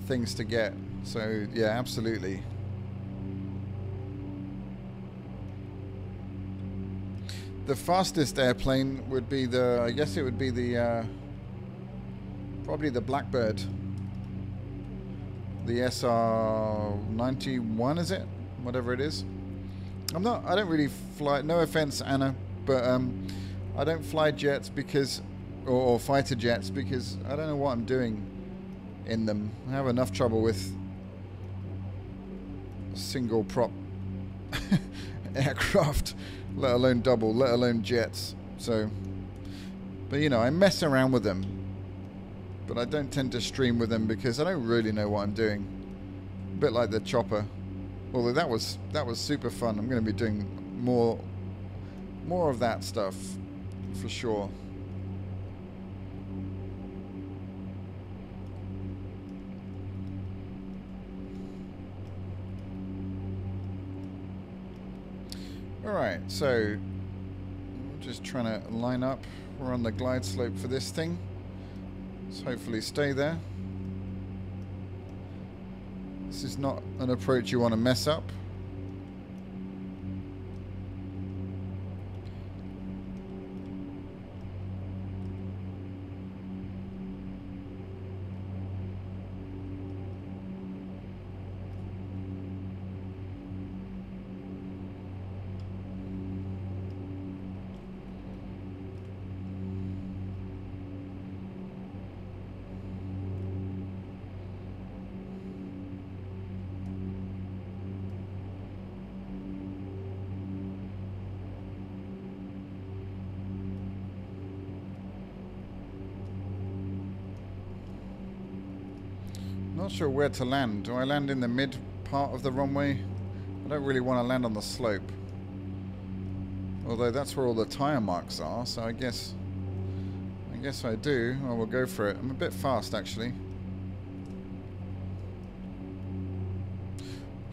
things to get. So, yeah, absolutely. The fastest airplane would be the, I guess it would be the, probably the Blackbird. The SR-91, is it? Whatever it is. I don't really fly, no offense, Anna, but I don't fly jets because, or fighter jets because I don't know what I'm doing in them. I have enough trouble with single prop aircraft, let alone double, let alone jets. So, but you know, I mess around with them, but I don't tend to stream with them because I don't really know what I'm doing. A bit like the chopper. Although that was super fun. I'm going to be doing more of that stuff for sure. All right, so we're just trying to line up. We're on the glide slope for this thing. Let's hopefully stay there. This is not an approach you want to mess up. Not sure where to land. Do I land in the mid part of the runway? I don't really want to land on the slope. Although that's where all the tire marks are, so I guess I do. I will go for it. I'm a bit fast actually.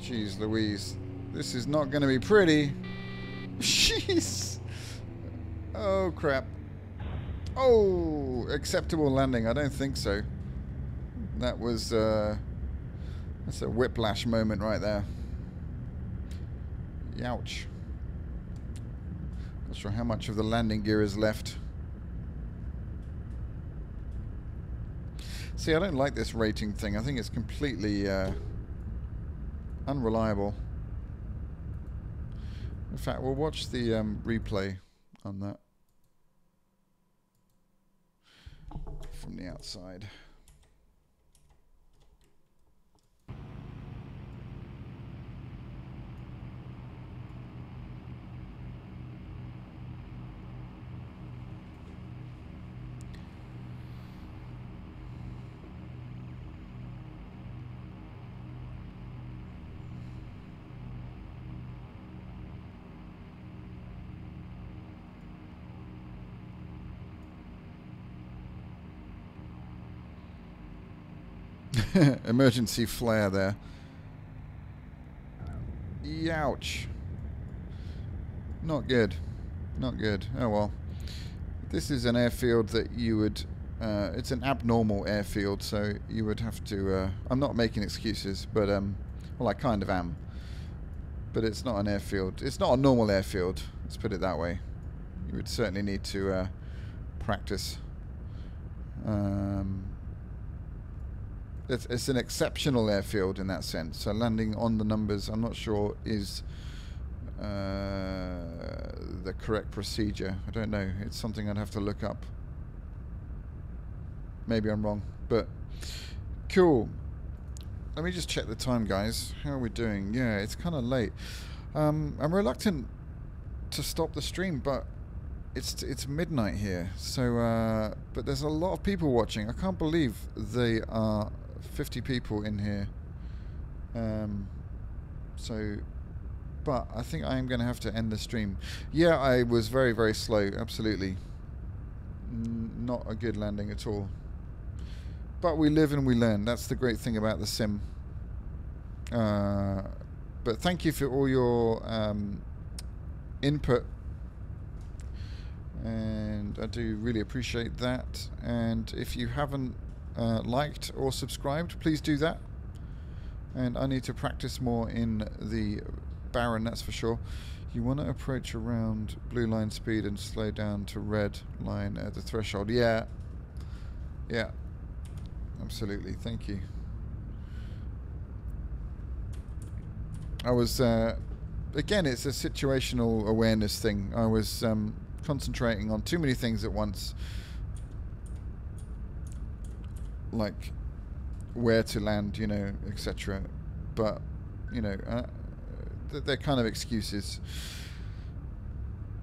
Jeez Louise. This is not going to be pretty. Jeez. Oh crap. Oh, acceptable landing. I don't think so. That was that's a whiplash moment right there. Youch. Not sure how much of the landing gear is left. See, I don't like this rating thing. I think it's completely unreliable. In fact, we'll watch the replay on that from the outside. emergency flare there. Youch. Not good. Not good. Oh well. This is an airfield that you would... it's an abnormal airfield, so you would have to... I'm not making excuses, but... well, I kind of am. But it's not an airfield. It's not a normal airfield. Let's put it that way. You would certainly need to practice. It's an exceptional airfield in that sense. So landing on the numbers, I'm not sure, is the correct procedure. I don't know. It's something I'd have to look up. Maybe I'm wrong, but cool. Let me just check the time, guys. How are we doing? Yeah, it's kind of late. I'm reluctant to stop the stream, but it's midnight here. So, but there's a lot of people watching. I can't believe there are 50 people in here. So, but I think I am going to have to end the stream. Yeah, I was very, very slow. Absolutely. Not a good landing at all. But we live and we learn. That's the great thing about the sim. But thank you for all your input. And I do really appreciate that. And if you haven't liked or subscribed, please do that. And I need to practice more in the Baron, that's for sure. You want to approach around blue line speed and slow down to red line at the threshold. Yeah. Yeah. Absolutely. Thank you. I was, again, it's a situational awareness thing. I was concentrating on too many things at once. Like where to land, you know, etc. But, you know, they're kind of excuses.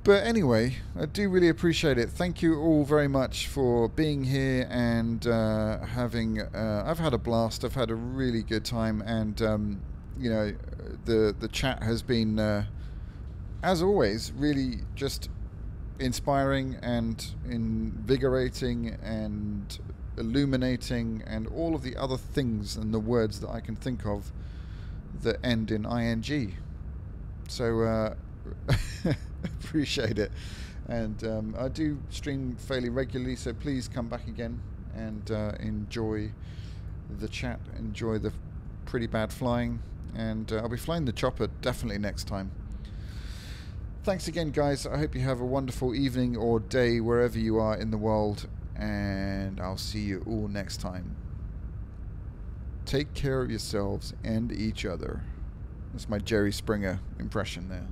But anyway, I do really appreciate it. Thank you all very much for being here and having... I've had a blast. I've had a really good time. And, you know, the chat has been, as always, really just inspiring and invigorating and illuminating and all of the other things and the words that I can think of that end in ing. So appreciate it. And I do stream fairly regularly, so please come back again and enjoy the chat, enjoy the pretty bad flying, and I'll be flying the chopper definitely next time. Thanks again, guys. I hope you have a wonderful evening or day wherever you are in the world, and I'll see you all next time. Take care of yourselves and each other. That's my Jerry Springer impression there.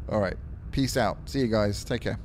All right. Peace out. See you guys. Take care.